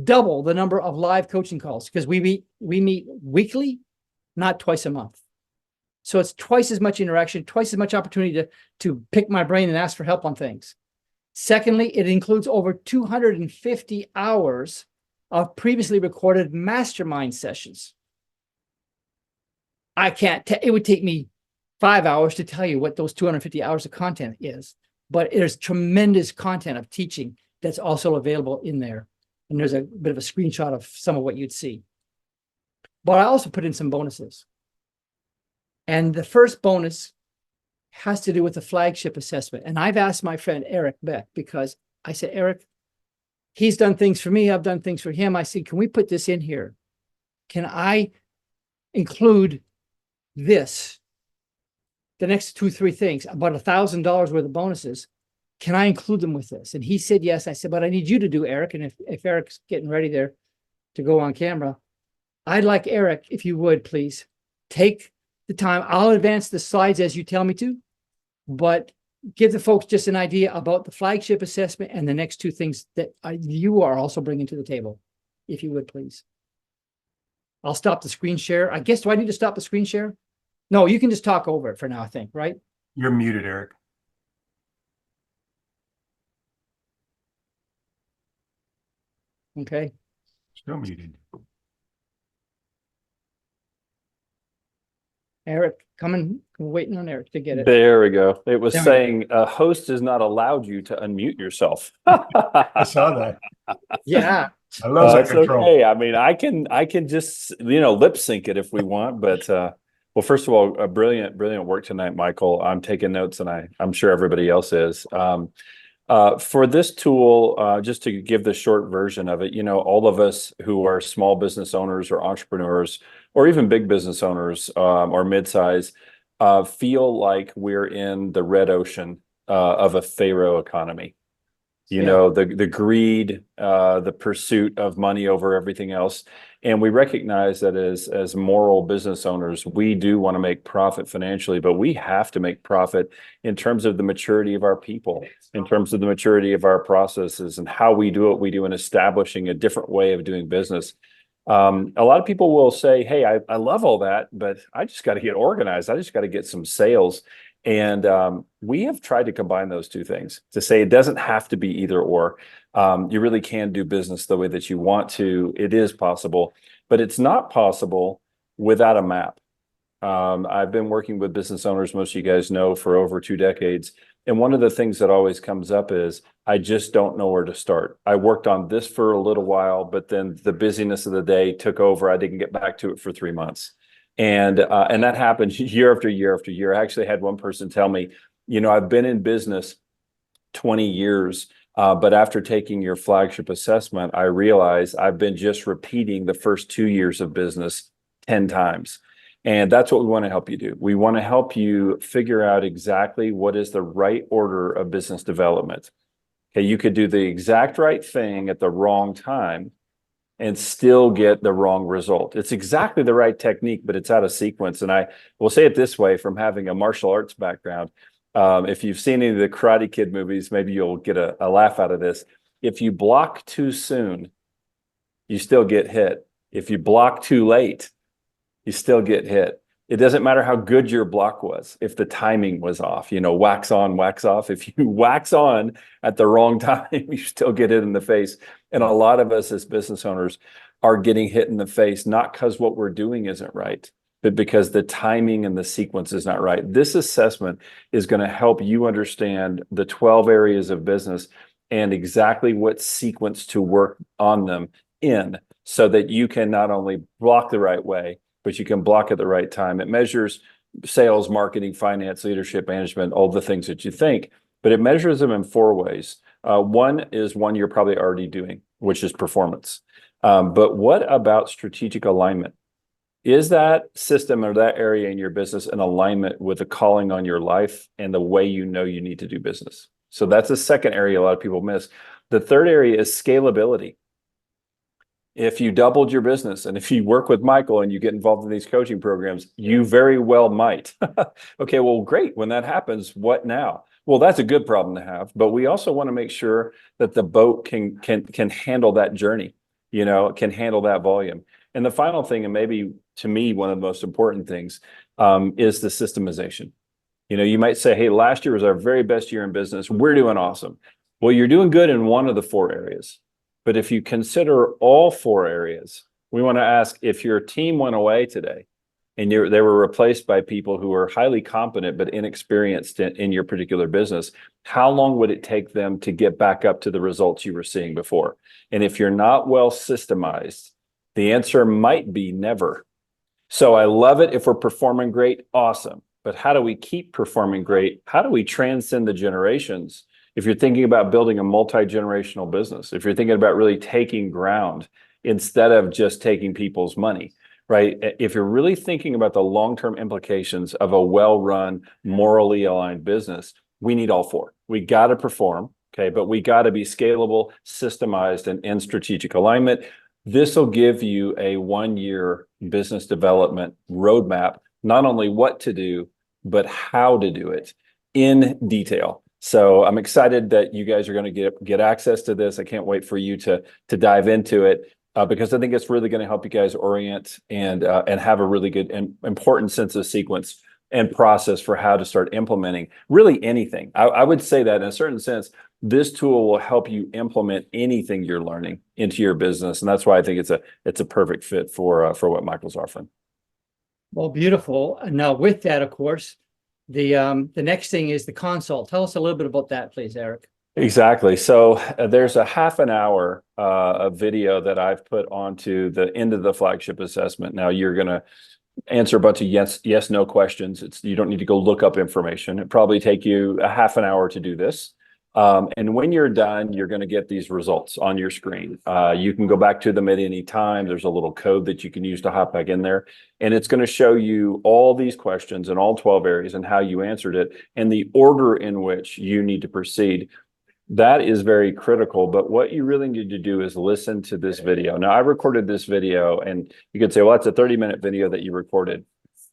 Speaker 2: double the number of live coaching calls because we meet weekly, not twice a month. So it's twice as much interaction, twice as much opportunity to pick my brain and ask for help on things. Secondly, it includes over 250 hours of previously recorded mastermind sessions. It would take me 5 hours to tell you what those 250 hours of content is, but there's tremendous content of teaching that's also available in there. And there's a bit of a screenshot of some of what you'd see. But I also put in some bonuses. And the first bonus has to do with the flagship assessment. And I've asked my friend Eric Beck because I said, Eric, he's done things for me. I've done things for him. I said, can we put this in here? Can I include this? The next 2-3 things, about $1,000 worth of bonuses. Can I include them with this? And he said, yes. I said, but I need you to do, Eric. And if Eric's getting ready there to go on camera, I'd like Eric, if you would, please take the time. I'll advance the slides as you tell me to, but give the folks just an idea about the flagship assessment and the next 2 things that you are also bringing to the table, if you would, please. I'll stop the screen share. I guess, do I need to stop the screen share? No, you can just talk over it for now, I think, right?
Speaker 1: You're muted, Eric.
Speaker 2: Okay.
Speaker 1: Still muted.
Speaker 2: Eric, I'm waiting on Eric to get it.
Speaker 3: There we go. It was
Speaker 2: There we
Speaker 3: saying a host has not allowed you to unmute yourself.
Speaker 1: I saw that.
Speaker 2: Yeah.
Speaker 1: I love that
Speaker 3: It's
Speaker 1: control.
Speaker 3: okay. I mean, I can just lip sync it if we want, but well, first of all, a brilliant work tonight, Michael. I'm taking notes, and I'm sure everybody else is. For this tool, just to give the short version of it, all of us who are small business owners or entrepreneurs, or even big business owners or mid-size, feel like we're in the red ocean of a Pharaoh economy. The greed, the pursuit of money over everything else. And we recognize that as moral business owners, we do want to make profit financially, but we have to make profit in terms of the maturity of our people, in terms of the maturity of our processes and how we do what we do in establishing a different way of doing business. A lot of people will say, hey, I love all that, but I just got to get organized. I just got to get some sales. And we have tried to combine those two things to say it doesn't have to be either or. You really can do business the way that you want to. It is possible, but it's not possible without a map. I've been working with business owners, most of you guys know, for over 2 decades. And one of the things that always comes up is, I just don't know where to start. I worked on this for a little while, but then the busyness of the day took over. I didn't get back to it for 3 months. And that happened year after year after year. I actually had one person tell me, I've been in business 20 years, but after taking your flagship assessment, I realized I've been just repeating the first 2 years of business 10 times. And that's what we want to help you do. We want to help you figure out exactly what is the right order of business development. Okay, you could do the exact right thing at the wrong time and still get the wrong result. It's exactly the right technique, but it's out of sequence. And I will say it this way, from having a martial arts background, if you've seen any of the Karate Kid movies, maybe you'll get a laugh out of this. If you block too soon, you still get hit. If you block too late, you still get hit. It doesn't matter how good your block was if the timing was off. Wax on, wax off. If you wax on at the wrong time, you still get hit in the face. And a lot of us as business owners are getting hit in the face, not because what we're doing isn't right, but because the timing and the sequence is not right. This assessment is going to help you understand the 12 areas of business and exactly what sequence to work on them in, so that you can not only block the right way, but you can block at the right time. It measures sales, marketing, finance, leadership, management, all the things that you think, but it measures them in 4 ways. One is one you're probably already doing, which is performance. But what about strategic alignment? Is that system or that area in your business in alignment with the calling on your life and the way you need to do business? So that's a second area a lot of people miss. The third area is scalability. If you doubled your business and if you work with Michael and you get involved in these coaching programs, you very well might. Okay, well, great. When that happens, what now? Well, that's a good problem to have, but we also want to make sure that the boat can handle that journey, can handle that volume. And the final thing, and maybe to me, one of the most important things, is the systemization. You might say, hey, last year was our very best year in business. We're doing awesome. Well, you're doing good in one of the 4 areas. But if you consider all 4 areas, we want to ask, if your team went away today and they were replaced by people who are highly competent but inexperienced in your particular business, how long would it take them to get back up to the results you were seeing before? And if you're not well systemized, the answer might be never. So I love it if we're performing great, awesome. But how do we keep performing great? How do we transcend the generations? If you're thinking about building a multi-generational business, if you're thinking about really taking ground instead of just taking people's money, right? If you're really thinking about the long-term implications of a well-run, morally aligned business, we need all 4. We got to perform, okay? But we got to be scalable, systemized, and in strategic alignment. This will give you a 1-year business development roadmap, not only what to do, but how to do it in detail. So I'm excited that you guys are going to get access to this. I can't wait for you to dive into it because I think it's really going to help you guys orient and have a really good and important sense of sequence and process for how to start implementing really anything. I would say that in a certain sense, this tool will help you implement anything you're learning into your business, and that's why I think it's a perfect fit for what Michael's offering.
Speaker 2: Well, beautiful. Now, with that, of course, the next thing is the consult. Tell us a little bit about that, please, Eric.
Speaker 3: Exactly. So there's a half an hour of video that I've put onto the end of the flagship assessment. Now you're going to answer a bunch of yes, no questions. You don't need to go look up information. It probably take you a half an hour to do this. And when you're done, you're going to get these results on your screen. You can go back to them at any time. There's a little code that you can use to hop back in there. And it's going to show you all these questions in all 12 areas and how you answered it and the order in which you need to proceed. That is very critical. But what you really need to do is listen to this video. Now, I recorded this video, and you could say, well, that's a 30-minute video that you recorded.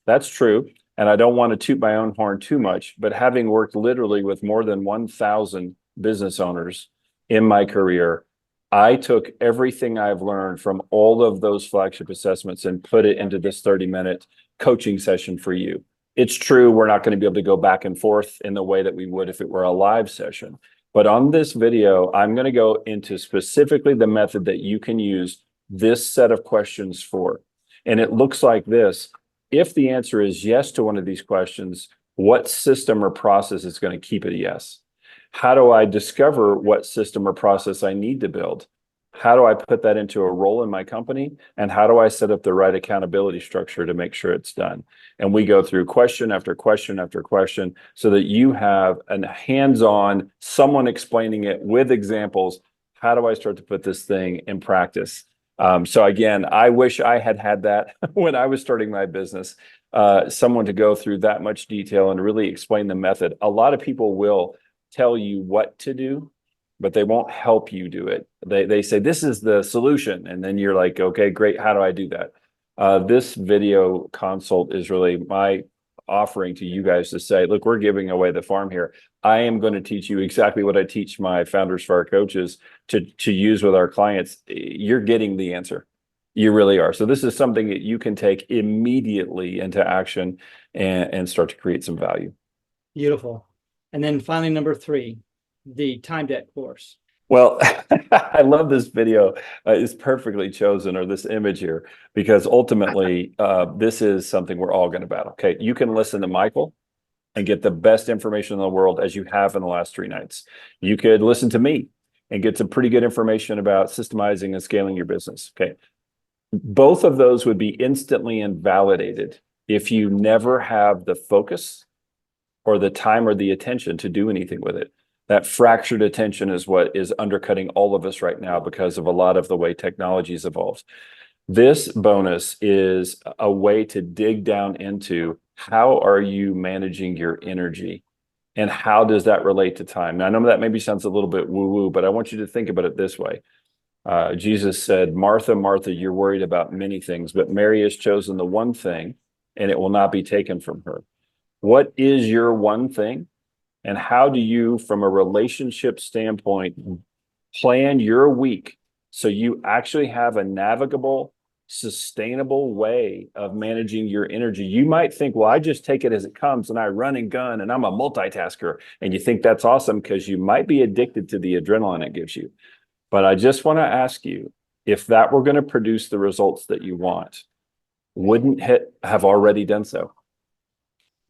Speaker 3: That's true. And I don't want to toot my own horn too much, but having worked literally with more than 1,000 business owners in my career, I took everything I've learned from all of those flagship assessments and put it into this 30-minute coaching session for you. It's true, we're not going to be able to go back and forth in the way that we would if it were a live session. But on this video, I'm going to go into specifically the method that you can use this set of questions for. And it looks like this. If the answer is yes to one of these questions, what system or process is going to keep it a yes? How do I discover what system or process I need to build? How do I put that into a role in my company? And how do I set up the right accountability structure to make sure it's done? And we go through question after question after question so that you have a hands-on, someone explaining it with examples. How do I start to put this thing in practice? So again, I wish I had had that when I was starting my business, someone to go through that much detail and really explain the method. A lot of people will tell you what to do, but they won't help you do it. They say, this is the solution. And then you're like, okay, great. How do I do that? This video consult is really my offering to you guys to say, look, we're giving away the farm here. I am going to teach you exactly what I teach my founders for our coaches to use with our clients. You're getting the answer. You really are. So this is something that you can take immediately into action and start to create some value.
Speaker 2: Beautiful. And then finally, number 3, the time debt course.
Speaker 3: Well, I love this video. It's perfectly chosen, or this image here, because ultimately, this is something we're all going to battle. Okay, you can listen to Michael and get the best information in the world as you have in the last 3 nights. You could listen to me and get some pretty good information about systemizing and scaling your business. Okay, both of those would be instantly invalidated if you never have the focus or the time or the attention to do anything with it. That fractured attention is what is undercutting all of us right now because of a lot of the way technology's evolved. This bonus is a way to dig down into how are you managing your energy and how does that relate to time? Now, I know that maybe sounds a little bit woo-woo, but I want you to think about it this way. Jesus said, Martha, Martha, you're worried about many things, but Mary has chosen the one thing and it will not be taken from her. What is your one thing? And how do you, from a relationship standpoint, plan your week so you actually have a navigable, sustainable way of managing your energy? You might think, well, I just take it as it comes and I run and gun and I'm a multitasker. And you think that's awesome because you might be addicted to the adrenaline it gives you. But I just want to ask you, if that were going to produce the results that you want, wouldn't it have already done so?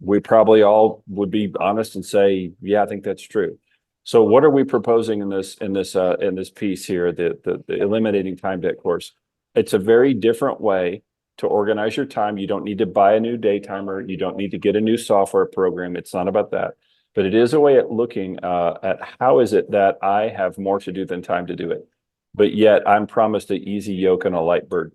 Speaker 3: We probably all would be honest and say, yeah, I think that's true. So what are we proposing in this piece here, the eliminating time debt course? It's a very different way to organize your time. You don't need to buy a new day timer. You don't need to get a new software program. It's not about that. But it is a way at looking at how is it that I have more to do than time to do it. But yet I'm promised an easy yoke and a light burden.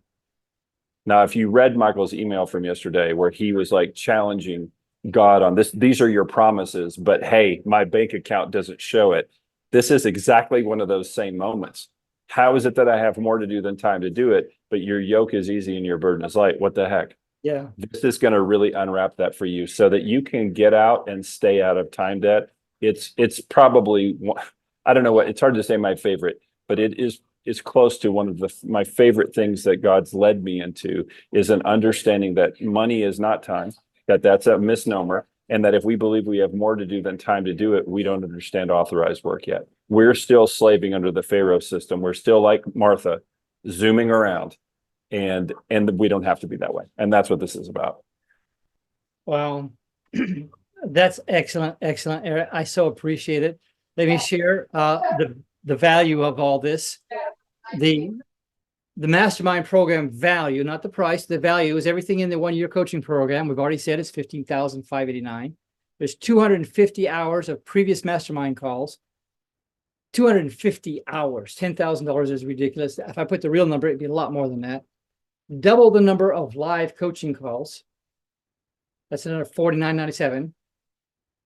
Speaker 3: Now, if you read Michael's email from yesterday where he was like challenging God on this, these are your promises, but hey, my bank account doesn't show it. This is exactly one of those same moments. How is it that I have more to do than time to do it, but your yoke is easy and your burden is light? What the heck?
Speaker 2: Yeah.
Speaker 3: This is going to really unwrap that for you so that you can get out and stay out of time debt. It's probably, I don't know what, it's hard to say my favorite, but it's close to one of my favorite things that God's led me into, is an understanding that money is not time, that's a misnomer, and that if we believe we have more to do than time to do it, we don't understand authorized work yet. We're still slaving under the Pharaoh system. We're still like Martha, zooming around, and we don't have to be that way. And that's what this is about.
Speaker 2: Wow. That's excellent, excellent, Eric. I so appreciate it. Let me share the value of all this. The mastermind program value, not the price, the value is everything in the 1-year coaching program. We've already said it's $15,589. There's 250 hours of previous mastermind calls. 250 hours, $10,000 is ridiculous. If I put the real number, it'd be a lot more than that. Double the number of live coaching calls. That's another $49.97.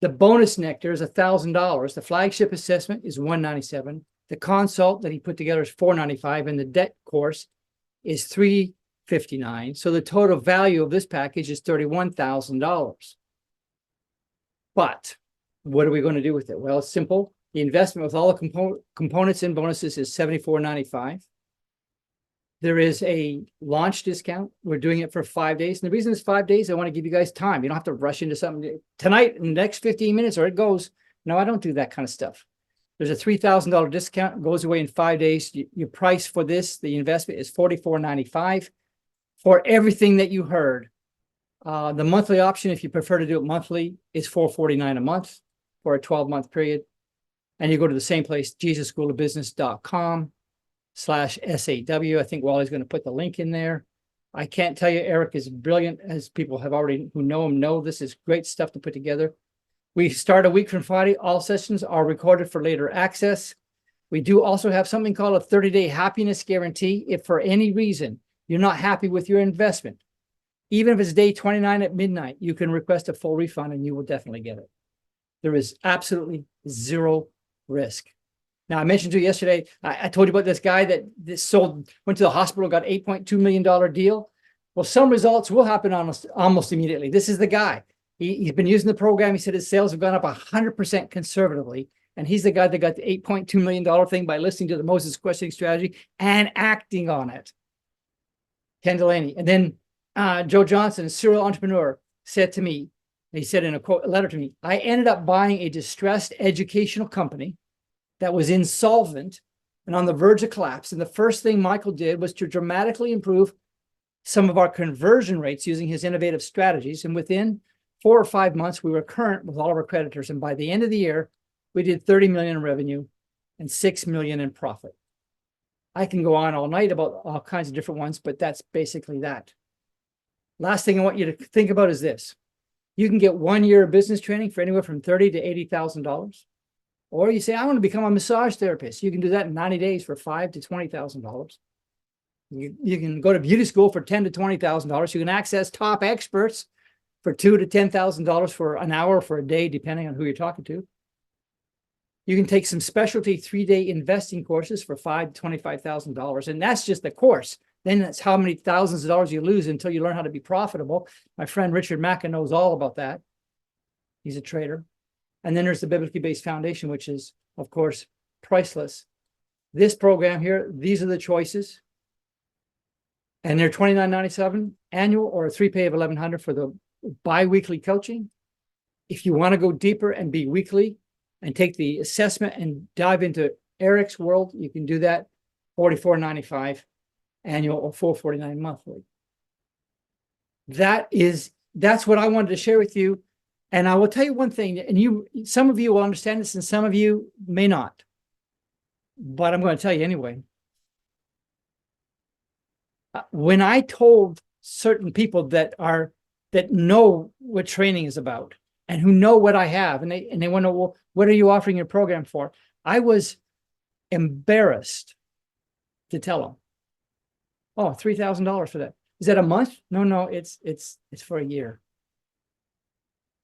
Speaker 2: The bonus nectar is $1,000. The flagship assessment is $197. The consult that he put together is $495, and the debt course is $359. So the total value of this package is $31,000. But what are we going to do with it? Well, it's simple. The investment with all the components and bonuses is $74.95. There is a launch discount. We're doing it for 5 days. And the reason it's 5 days, I want to give you guys time. You don't have to rush into something tonight in the next 15 minutes or it goes. No, I don't do that kind of stuff. There's a $3,000 discount. It goes away in 5 days. Your price for this, the investment, is $44.95 for everything that you heard. The monthly option, if you prefer to do it monthly, is $449 a month for a 12-month period. And you go to the same place, jesusschoolofbusiness.com/SAW. I think Wally's going to put the link in there. I can't tell you, Eric is brilliant, as people have already who know him know. This is great stuff to put together. We start a week from Friday. All sessions are recorded for later access. We do also have something called a 30-day happiness guarantee. If for any reason you're not happy with your investment, even if it's day 29 at midnight, you can request a full refund and you will definitely get it. There is absolutely zero risk. Now, I mentioned to you yesterday, I told you about this guy that went to the hospital, got $8.2 million deal. Well, some results will happen almost immediately. This is the guy. He's been using the program. He said his sales have gone up 100% conservatively. And he's the guy that got the $8.2 million thing by listening to the Moses questioning strategy and acting on it. Ken Delaney. And then Joe Johnson, a serial entrepreneur, said to me, he said in a letter to me, I ended up buying a distressed educational company that was insolvent and on the verge of collapse. And the first thing Michael did was to dramatically improve some of our conversion rates using his innovative strategies. And within 4 or 5 months, we were current with all of our creditors. And by the end of the year, we did 30 million in revenue and 6 million in profit. I can go on all night about all kinds of different ones, but that's basically that. Last thing I want you to think about is this. You can get 1 year of business training for anywhere from $30,000 to $80,000. Or you say, I want to become a massage therapist. You can do that in 90 days for $5,000 to $20,000. You can go to beauty school for $10,000 to $20,000. You can access top experts for $2,000 to $10,000 for an hour, for a day, depending on who you're talking to. You can take some specialty 3-day investing courses for $5,000 to $25,000. And that's just the course. Then that's how many thousands of dollars you lose until you learn how to be profitable. My friend Richard Mackin knows all about that. He's a trader. And then there's the biblically based foundation, which is, of course, priceless. This program here, these are the choices. And they're $29.97 annual or a 3-pay of $1,100 for the bi-weekly coaching. If you want to go deeper and be weekly and take the assessment and dive into Eric's world, you can do that, $44.95 annual or $449 monthly. That's what I wanted to share with you. And I will tell you one thing, and some of you will understand this and some of you may not, but I'm going to tell you anyway. When I told certain people that know what training is about and who know what I have, and they want to know, well, what are you offering your program for? I was embarrassed to tell them, oh, $3,000 for that. Is that a month? No, it's for a year.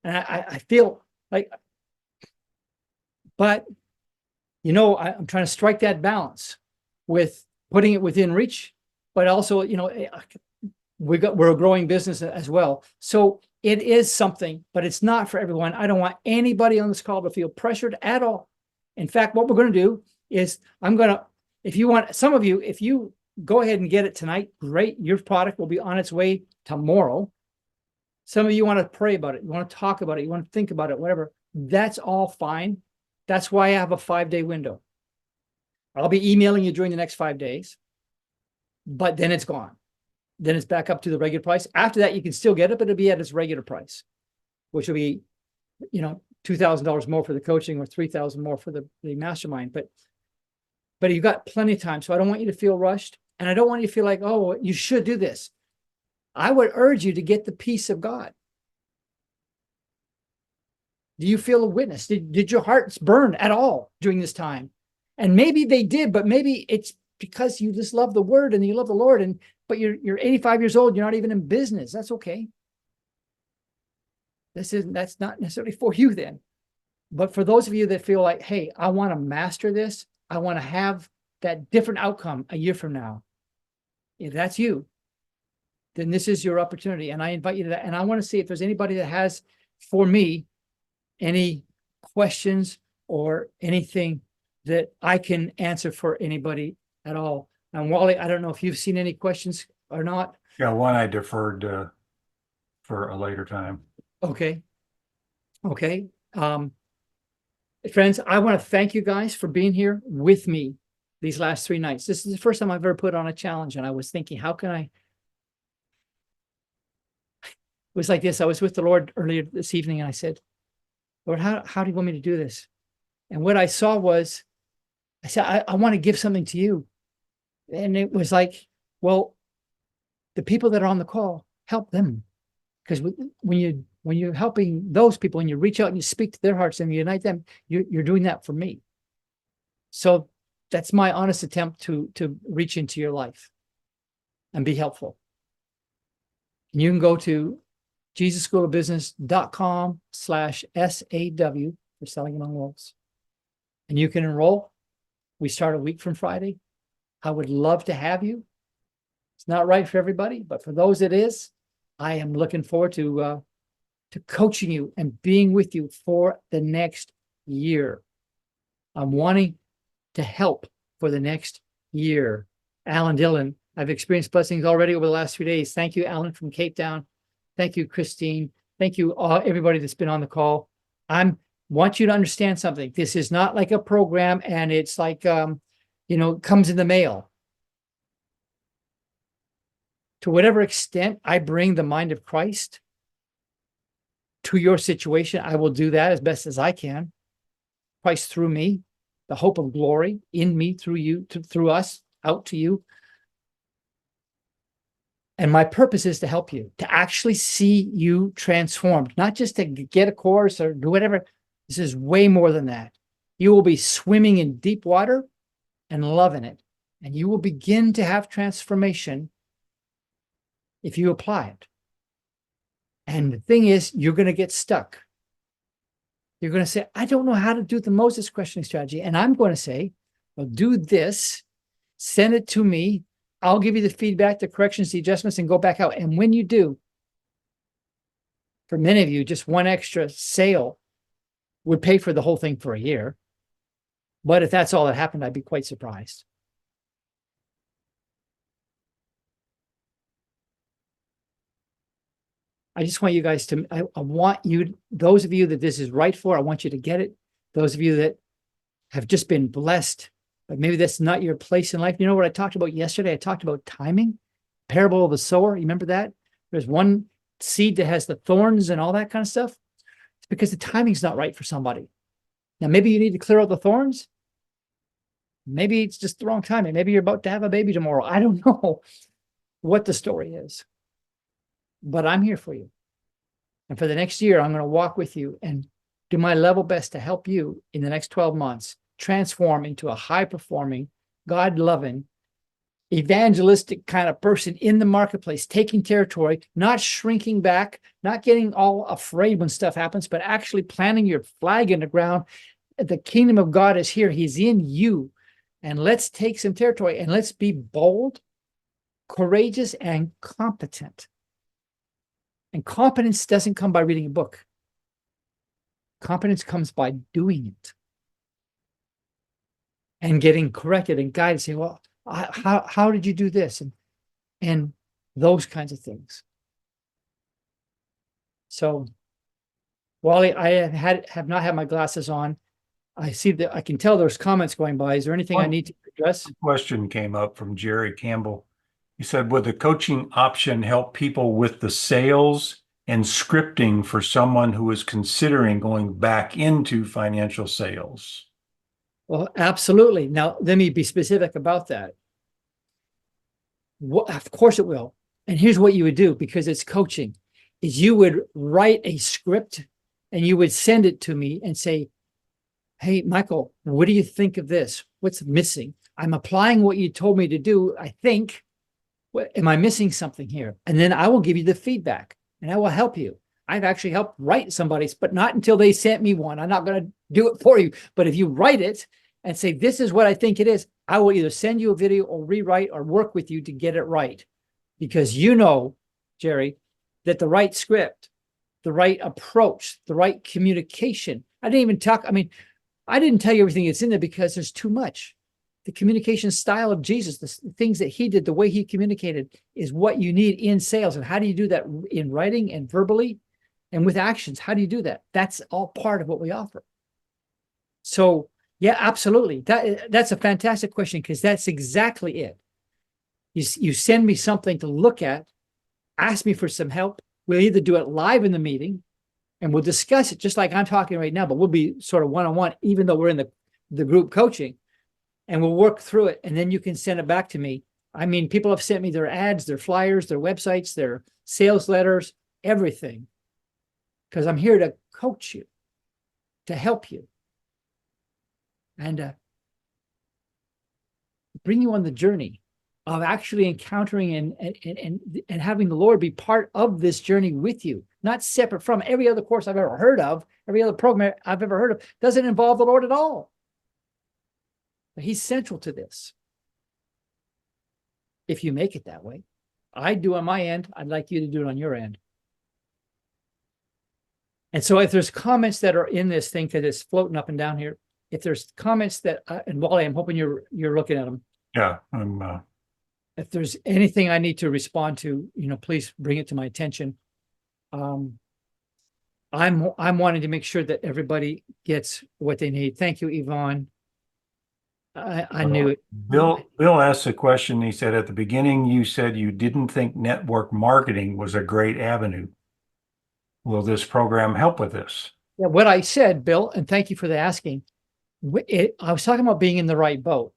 Speaker 2: And I feel like, but I'm trying to strike that balance with putting it within reach, but also, we're a growing business as well. So it is something, but it's not for everyone. I don't want anybody on this call to feel pressured at all. In fact, what we're going to do is if you go ahead and get it tonight, great. Your product will be on its way tomorrow. Some of you want to pray about it. You want to talk about it. You want to think about it, whatever. That's all fine. That's why I have a 5-day window. I'll be emailing you during the next 5 days, but then it's gone. Then it's back up to the regular price. After that, you can still get it, but it'll be at its regular price, which will be, $2,000 more for the coaching or $3,000 more for the mastermind. But you've got plenty of time. So I don't want you to feel rushed. And I don't want you to feel like, oh, you should do this. I would urge you to get the peace of God. Do you feel a witness? Did your hearts burn at all during this time? And maybe they did, but maybe it's because you just love the word and you love the Lord, but you're 85 years old, you're not even in business. That's okay. That's not necessarily for you then. But for those of you that feel like, hey, I want to master this, I want to have that different outcome a year from now. If that's you, then this is your opportunity. And I invite you to that. And I want to see if there's anybody that has, for me, any questions or anything that I can answer for anybody at all. And Wally, I don't know if you've seen any questions or not.
Speaker 1: Yeah, one I deferred for a later time.
Speaker 2: Okay. Okay. Friends, I want to thank you guys for being here with me these last 3 nights. This is the first time I've ever put on a challenge, and I was thinking, how can I? It was like this. I was with the Lord earlier this evening, and I said, Lord, how do you want me to do this? And what I saw was, I said, I want to give something to you. And it was like, well, the people that are on the call, help them. Because when you're helping those people and you reach out and you speak to their hearts and you unite them, you're doing that for me. So that's my honest attempt to reach into your life and be helpful. And you can go to JesusSchoolOfBusiness.com/SAW for Selling Among Wolves. And you can enroll. We start a week from Friday. I would love to have you. It's not right for everybody, but for those it is, I am looking forward to coaching you and being with you for the next year. I'm wanting to help for the next year. Alan Dillon, I've experienced blessings already over the last 3 days. Thank you, Alan from Cape Town. Thank you, Christine. Thank you, everybody that's been on the call. Want you to understand something. This is not like a program and it's like, it comes in the mail. To whatever extent I bring the mind of Christ to your situation, I will do that as best as I can. Christ through me, the hope of glory in me, through you, through us, out to you. And my purpose is to help you, to actually see you transformed, not just to get a course or do whatever. This is way more than that. You will be swimming in deep water and loving it. And you will begin to have transformation if you apply it. And the thing is, you're going to get stuck. You're going to say, I don't know how to do the Moses questioning strategy. And I'm going to say, well, do this, send it to me. I'll give you the feedback, the corrections, the adjustments, and go back out. And when you do, for many of you, just one extra sale would pay for the whole thing for a year. But if that's all that happened, I'd be quite surprised. I just want you guys to, I want you, those of you that this is right for, I want you to get it. Those of you that have just been blessed, but maybe that's not your place in life. You know what I talked about yesterday? I talked about timing, parable of the sower. You remember that? There's one seed that has the thorns and all that kind of stuff. It's because the timing's not right for somebody. Now, maybe you need to clear out the thorns. Maybe it's just the wrong timing. Maybe you're about to have a baby tomorrow. I don't know what the story is. But I'm here for you. And for the next year, I'm going to walk with you and do my level best to help you in the next 12 months transform into a high-performing, God-loving, evangelistic kind of person in the marketplace, taking territory, not shrinking back, not getting all afraid when stuff happens, but actually planting your flag in the ground. The kingdom of God is here. He's in you. And let's take some territory and let's be bold, courageous, and competent. And competence doesn't come by reading a book. Competence comes by doing it and getting corrected and guided, saying, well, how did you do this? And those kinds of things. So, Wally, I have not had my glasses on. I see that I can tell there's comments going by. Is there anything I need to address?
Speaker 1: A question came up from Jerry Campbell. He said, would the coaching option help people with the sales and scripting for someone who is considering going back into financial sales?
Speaker 2: Well, absolutely. Now, let me be specific about that. Of course it will. And here's what you would do, because it's coaching, is you would write a script and you would send it to me and say, hey, Michael, what do you think of this? What's missing? I'm applying what you told me to do, I think. Am I missing something here? And then I will give you the feedback and I will help you. I've actually helped write somebody's, but not until they sent me one. I'm not going to do it for you. But if you write it and say, this is what I think it is, I will either send you a video or rewrite or work with you to get it right. Because you know, Jerry, that the right script, the right approach, the right communication. I didn't even talk. I mean, I didn't tell you everything that's in there because there's too much. the communication style of Jesus, the things that he did, the way he communicated is what you need in sales. And how do you do that in writing and verbally and with actions? How do you do that? That's all part of what we offer. So yeah, absolutely. That's a fantastic question, because that's exactly it. You send me something to look at, ask me for some help. We'll either do it live in the meeting and we'll discuss it just like I'm talking right now, but we'll be sort of one-on-one, even though we're in the group coaching, and we'll work through it. And then you can send it back to me. I mean, people have sent me their ads, their flyers, their websites, their sales letters, everything, because I'm here to coach you, to help you, and bring you on the journey of actually encountering and having the Lord be part of this journey with you, not separate from every other course I've ever heard of, every other program I've ever heard of. Doesn't involve the Lord at all. But he's central to this. If you make it that way, I do on my end. I'd like you to do it on your end. And so if there's comments that are in this thing, because it's floating up and down here, if there's comments that, and Wally, I'm hoping you're looking at them.
Speaker 1: Yeah,
Speaker 2: If there's anything I need to respond to, please bring it to my attention. I'm wanting to make sure that everybody gets what they need. Thank you, Yvonne. I knew it.
Speaker 1: Bill asked a question. He said, at the beginning, you said you didn't think network marketing was a great avenue. Will this program help with this?
Speaker 2: Yeah, what I said, Bill, and thank you for the asking. I was talking about being in the right boat.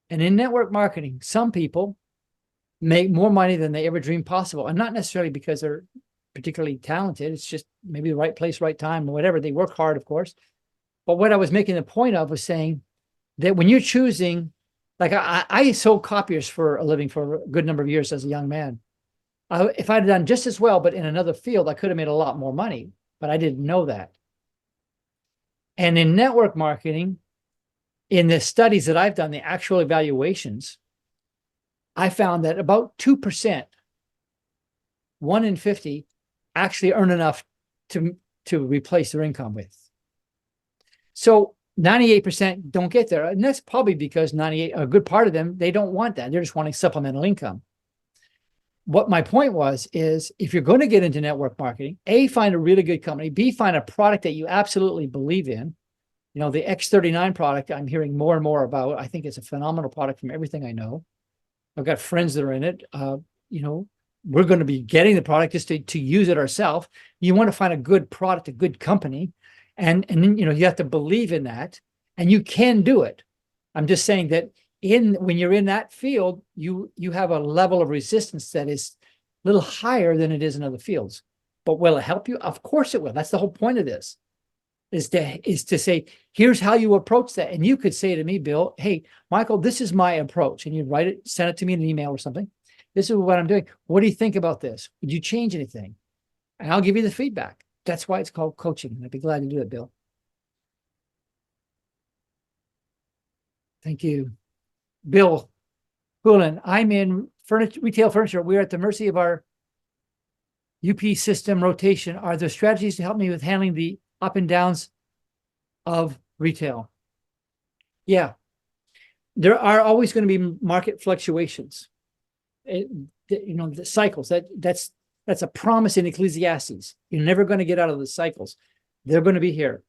Speaker 2: And in network marketing, some people make more money than they ever dreamed possible. And not necessarily because they're particularly talented. It's just maybe the right place, right time, or whatever. They work hard, of course. But what I was making the point of was saying that when you're choosing, like I sold copiers for a living for a good number of years as a young man. If I'd done just as well, but in another field, I could have made a lot more money, but I didn't know that. And in network marketing, in the studies that I've done, the actual evaluations, I found that about 2%, 1 in 50, actually earn enough to replace their income with. So 98% don't get there. And that's probably because a good part of them, they don't want that. They're just wanting supplemental income. What my point is if you're going to get into network marketing, A, find a really good company, B, find a product that you absolutely believe in. The X39 product, I'm hearing more and more about. I think it's a phenomenal product from everything I know. I've got friends that are in it. We're going to be getting the product just to use it ourselves. You want to find a good product, a good company. And then, you have to believe in that, and you can do it. I'm just saying that when you're in that field, you have a level of resistance that is a little higher than it is in other fields. But will it help you? Of course it will. That's the whole point of this, is to say, here's how you approach that. And you could say to me, Bill, hey, Michael, this is my approach. And you write it, send it to me in an email or something. This is what I'm doing. What do you think about this? Would you change anything? And I'll give you the feedback. That's why it's called coaching. And I'd be glad to do it, Bill. Thank you. Bill Coolin, I'm in retail furniture. We're at the mercy of our UP system rotation. Are there strategies to help me with handling the up and downs of retail? Yeah. There are always going to be market fluctuations. The cycles, that's a promise in Ecclesiastes. You're never going to get out of the cycles. They're going to be here.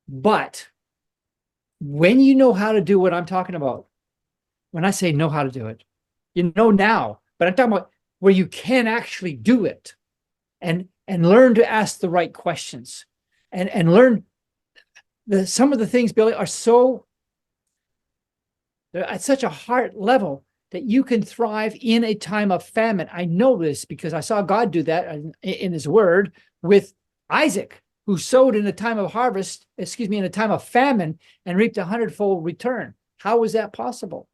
Speaker 2: But when you know how to do what I'm talking about, when I say know how to do it, you know now, but I'm talking about where you can actually do it and learn to ask the right questions and learn some of the things, Billy, are they're at such a heart level that you can thrive in a time of famine. I know this because I saw God do that in his word with Isaac, who sowed in a time of harvest, in a time of famine, and reaped 100-fold return. How was that possible?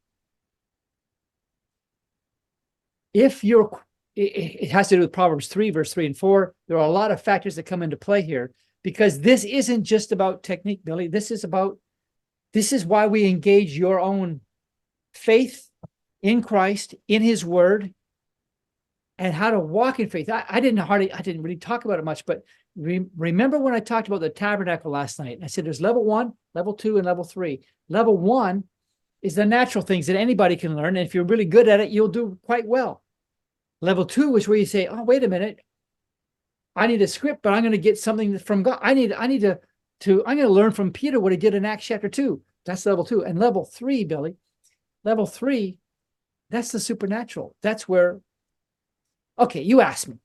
Speaker 2: It has to do with Proverbs 3, verse 3 and 4. There are a lot of factors that come into play here, because this isn't just about technique, Billy. This is why we engage your own faith in Christ, in his word, and how to walk in faith. I didn't really talk about it much, but remember when I talked about the tabernacle last night, and I said there's level 1, level 2, and level 3. Level 1 is the natural things that anybody can learn. And if you're really good at it, you'll do quite well. Level 2 is where you say, oh, wait a minute. I need a script, but I'm going to get something from God. I'm going to learn from Peter what he did in Acts chapter 2. That's level 2. And level 3, Billy, level 3, that's the supernatural. That's where, okay, you asked me.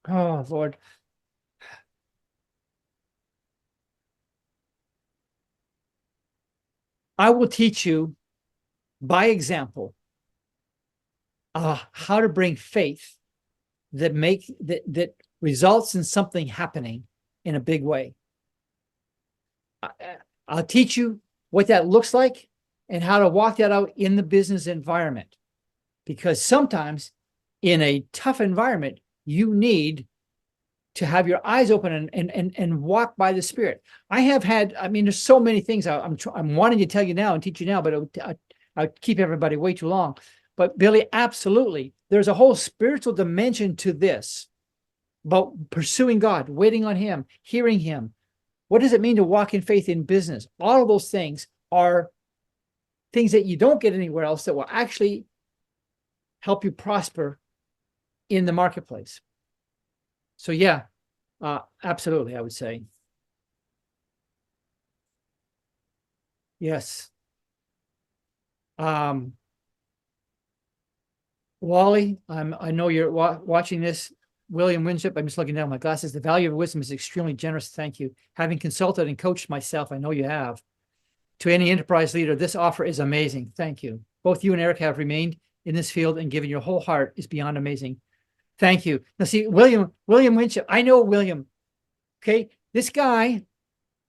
Speaker 2: Oh, Lord. I will teach you by example how to bring faith that results in something happening in a big way. I'll teach you what that looks like and how to walk that out in the business environment. Because sometimes in a tough environment, you need to have your eyes open and walk by the Spirit. I mean, there's so many things I'm wanting to tell you now and teach you now, but I keep everybody way too long. But Billy, absolutely, there's a whole spiritual dimension to this about pursuing God, waiting on Him, hearing Him. What does it mean to walk in faith in business? All of those things are things that you don't get anywhere else that will actually help you prosper in the marketplace. So yeah, absolutely, I would say. Yes. Wally, I know you're watching this. William Winship, I'm just looking down my glasses. The value of wisdom is extremely generous. Thank you. Having consulted and coached myself, I know you have. To any enterprise leader, this offer is amazing. Thank you. Both you and Eric have remained in this field and given your whole heart is beyond amazing. Thank you. Now see, William Winship, I know William. Okay, this guy,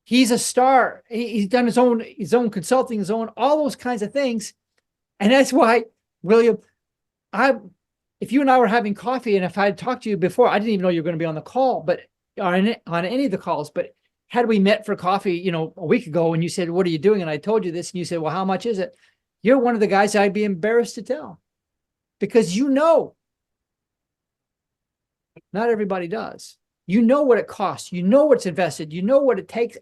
Speaker 2: he's a star. He's done his own consulting, all those kinds of things. And that's why, William, if you and I were having coffee and if I had talked to you before, I didn't even know you were going to be on the call, but on any of the calls, but had we met for coffee, a week ago and you said, what are you doing? And I told you this and you said, well, how much is it? You're one of the guys I'd be embarrassed to tell because not everybody does. You know what it costs. You know what's invested. You know what it takes.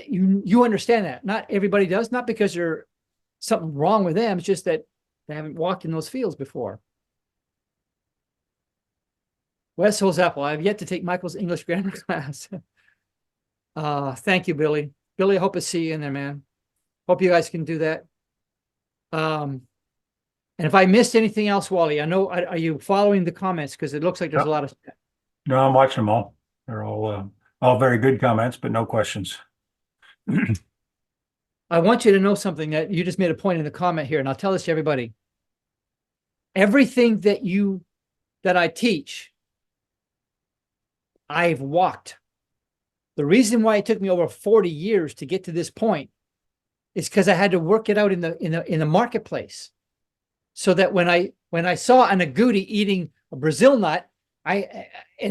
Speaker 2: You understand that. Not everybody does. Not because there's something wrong with them. It's just that they haven't walked in those fields before. Wes Holz Apple. I have yet to take Michael's English grammar class. Thank you, Billy. Billy, I hope to see you in there, man. Hope you guys can do that. And if I missed anything else, Wally, I know, are you following the comments? Because it looks like there's a lot of.
Speaker 1: No, I'm watching them all. They're all very good comments, but no questions.
Speaker 2: I want you to know something that you just made a point in the comment here, and I'll tell this to everybody. Everything that I teach, I've walked. The reason why it took me over 40 years to get to this point is because I had to work it out in the marketplace. So that when I saw an agouti eating a Brazil nut, I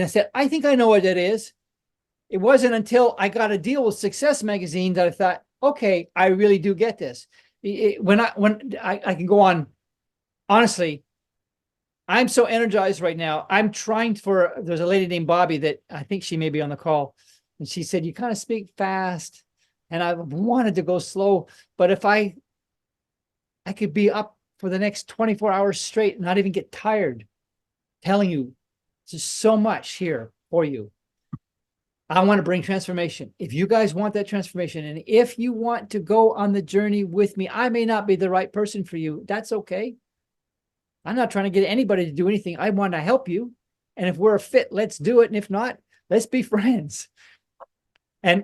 Speaker 2: said, I think I know what that is. It wasn't until I got a deal with Success Magazine that I thought, okay, I really do get this. When I can go on, honestly, I'm so energized right now. I'm trying there's a lady named Bobby that I think she may be on the call. And she said, you kind of speak fast. And I wanted to go slow, but if I could be up for the next 24 hours straight and not even get tired telling you just so much here for you. I want to bring transformation. If you guys want that transformation, and if you want to go on the journey with me, I may not be the right person for you. That's okay. I'm not trying to get anybody to do anything. I want to help you. And if we're a fit, let's do it. And if not, let's be friends. And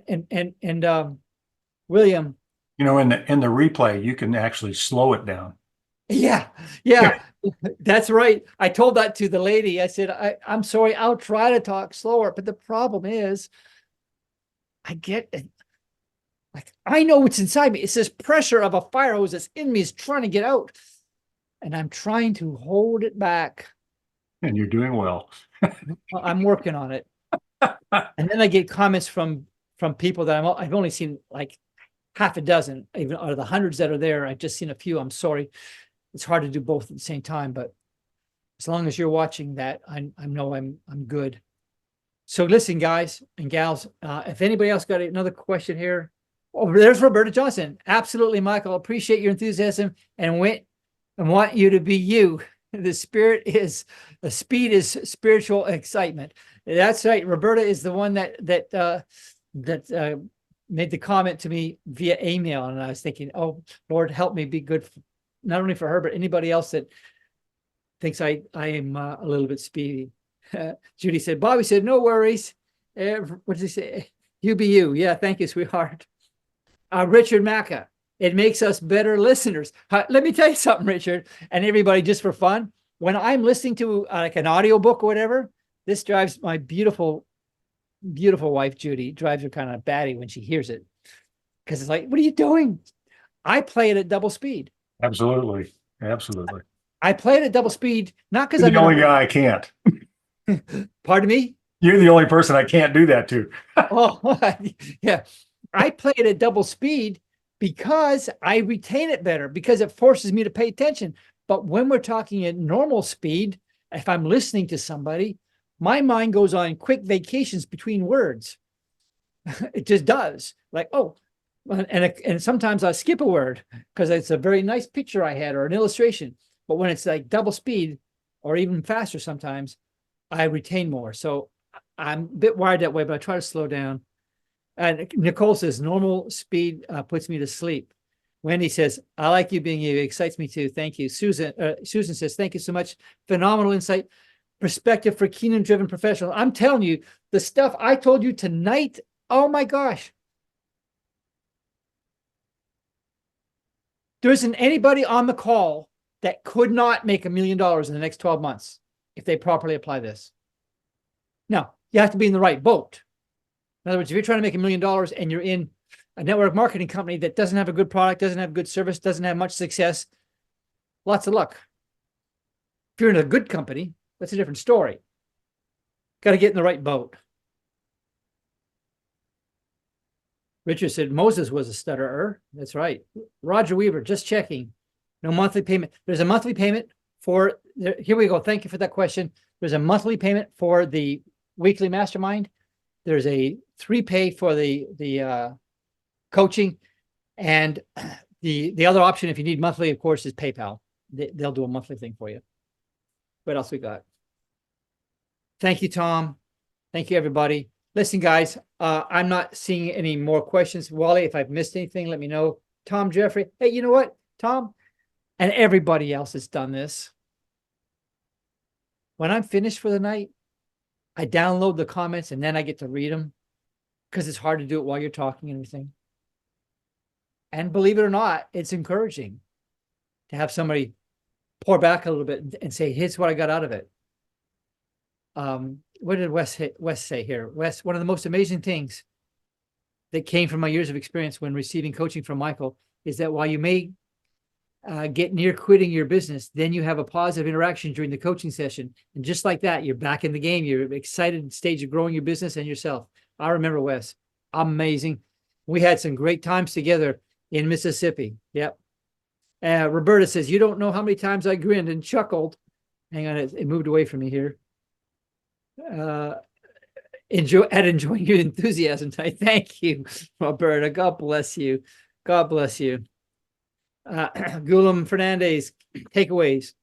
Speaker 2: William,
Speaker 1: in the replay, you can actually slow it down.
Speaker 2: Yeah, that's right. I told that to the lady. I said, I'm sorry, I'll try to talk slower. But the problem is, I know what's inside me. It's this pressure of a fire hose that's in me is trying to get out. And I'm trying to hold it back.
Speaker 1: And you're doing well.
Speaker 2: I'm working on it. And then I get comments from people that I've only seen like half a dozen, even out of the hundreds that are there. I've just seen a few. I'm sorry. It's hard to do both at the same time, but as long as you're watching that, I know I'm good. So listen, guys and gals, if anybody else got another question here, Oh, there's Roberta Johnson. Absolutely, Michael. Appreciate your enthusiasm and want you to be you. The speed is spiritual excitement. That's right. Roberta is the one that made the comment to me via email, and I was thinking, oh Lord, help me be good, not only for her but anybody else that thinks I am a little bit speedy. Judy said, Bobby said, no worries. What did he say? You be you. Yeah, thank you, sweetheart. Richard Macca, it makes us better listeners. Let me tell you something, Richard, and everybody, just for fun. When I'm listening to like an audiobook or whatever, this drives my beautiful wife, Judy, drives her kind of batty when she hears it. Because it's like, what are you doing? I play it at double speed.
Speaker 1: Absolutely. Absolutely.
Speaker 2: I play it at double speed, not because
Speaker 1: You're
Speaker 2: I'm
Speaker 1: the only guy I can't.
Speaker 2: Pardon me?
Speaker 1: You're the only person I can't do that to.
Speaker 2: Oh, yeah. I play it at double speed because I retain it better, because it forces me to pay attention. But when we're talking at normal speed, if I'm listening to somebody, my mind goes on quick vacations between words. It just does. Like, oh, and sometimes I skip a word because it's a very nice picture I had or an illustration. But when it's like double speed or even faster, sometimes I retain more. So I'm a bit wired that way, but I try to slow down. And Nicole says, normal speed puts me to sleep. Wendy says, I like you being you. It excites me too. Thank you. Susan says, thank you so much. Phenomenal insight. Perspective for kingdom-driven professionals. I'm telling you, the stuff I told you tonight, oh my gosh. There isn't anybody on the call that could not make $1 million in the next 12 months if they properly apply this. Now, you have to be in the right boat. In other words, if you're trying to make $1 million and you're in a network marketing company that doesn't have a good product, doesn't have good service, doesn't have much success, lots of luck. If you're in a good company, that's a different story. Got to get in the right boat. Richard said Moses was a stutterer. That's right. Roger Weaver, just checking. No monthly payment. There's a monthly payment for, here we go. Thank you for that question. There's a monthly payment for the weekly mastermind. There's a 3-pay for the coaching. And the other option, if you need monthly, of course, is PayPal. They'll do a monthly thing for you. What else we got? Thank you, Tom. Thank you, everybody. Listen, guys, I'm not seeing any more questions. Wally, if I've missed anything, let me know. Tom Jeffrey. Hey, you know what, Tom? And everybody else has done this. When I'm finished for the night, I download the comments and then I get to read them because it's hard to do it while you're talking and everything. And believe it or not, it's encouraging to have somebody pour back a little bit and say, here's what I got out of it. What did Wes say here? Wes, one of the most amazing things that came from my years of experience when receiving coaching from Michael is that while you may get near quitting your business, then you have a positive interaction during the coaching session. And just like that, you're back in the game. You're excited stage of growing your business and yourself. I remember Wes, amazing. We had some great times together in Mississippi. Yep. Roberta says, you don't know how many times I grinned and chuckled. Hang on, it moved away from me here. Enjoying your enthusiasm tonight. Thank you, Roberta. God bless you. God bless you. Gulam Fernandez, takeaways.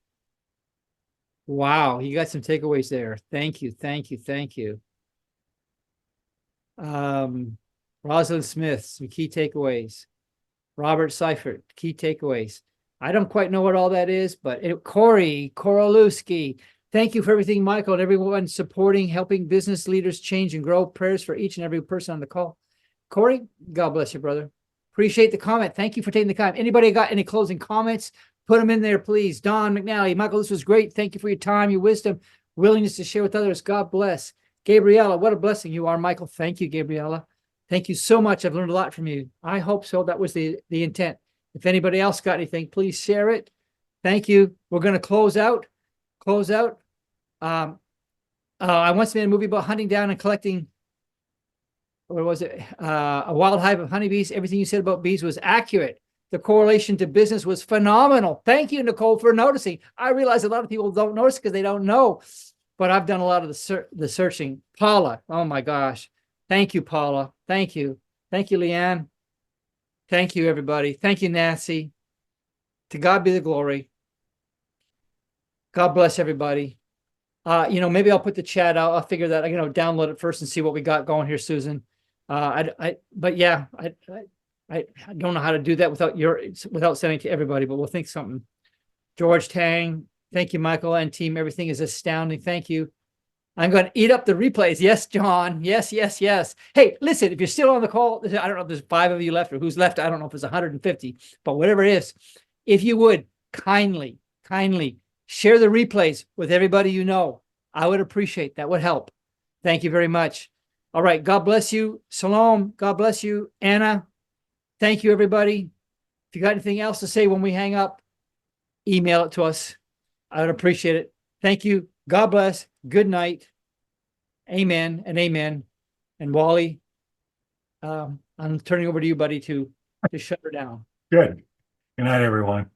Speaker 2: Wow, you got some takeaways there. Thank you, thank you, thank you. Rosalind Smith, some key takeaways. Robert Seifert, key takeaways. I don't quite know what all that is, but Corey Korolewski, thank you for everything, Michael, and everyone supporting, helping business leaders change and grow. Prayers for each and every person on the call. Corey, God bless you, brother. Appreciate the comment. Thank you for taking the time. Anybody got any closing comments? Put them in there, please. Don McNally, Michael, this was great. Thank you for your time, your wisdom, willingness to share with others. God bless. Gabriella, what a blessing you are, Michael. Thank you, Gabriella. Thank you so much. I've learned a lot from you. I hope so. That was the intent. If anybody else got anything, please share it. Thank you. We're going to close out. I once made a movie about hunting down and collecting, what was it? A wild hive of honeybees. Everything you said about bees was accurate. The correlation to business was phenomenal. Thank you, Nicole, for noticing. I realize a lot of people don't notice because they don't know, but I've done a lot of the searching. Paula, oh my gosh. Thank you, Paula. Thank you. Thank you, Leanne. Thank you, everybody. Thank you, Nancy. To God be the glory. God bless everybody. Maybe I'll put the chat out. I'll figure that, download it first and see what we got going here, Susan. But yeah, I don't know how to do that without sending to everybody, but we'll think something. George Tang, thank you, Michael and team. Everything is astounding. Thank you. I'm going to eat up the replays. Yes, John. Yes, yes, yes. Hey, listen, if you're still on the call, I don't know if there's 5 of you left or who's left. I don't know if it's 150, but whatever it is, if you would kindly share the replays with everybody you know, I would appreciate that. Would help. Thank you very much. All right. God bless you. Shalom. God bless you. Anna, thank you, everybody. If you got anything else to say when we hang up, email it to us. I would appreciate it. Thank you. God bless. Good night. Amen and amen. And Wally, I'm turning over to you, buddy, to shut her down.
Speaker 1: Good. Good night, everyone.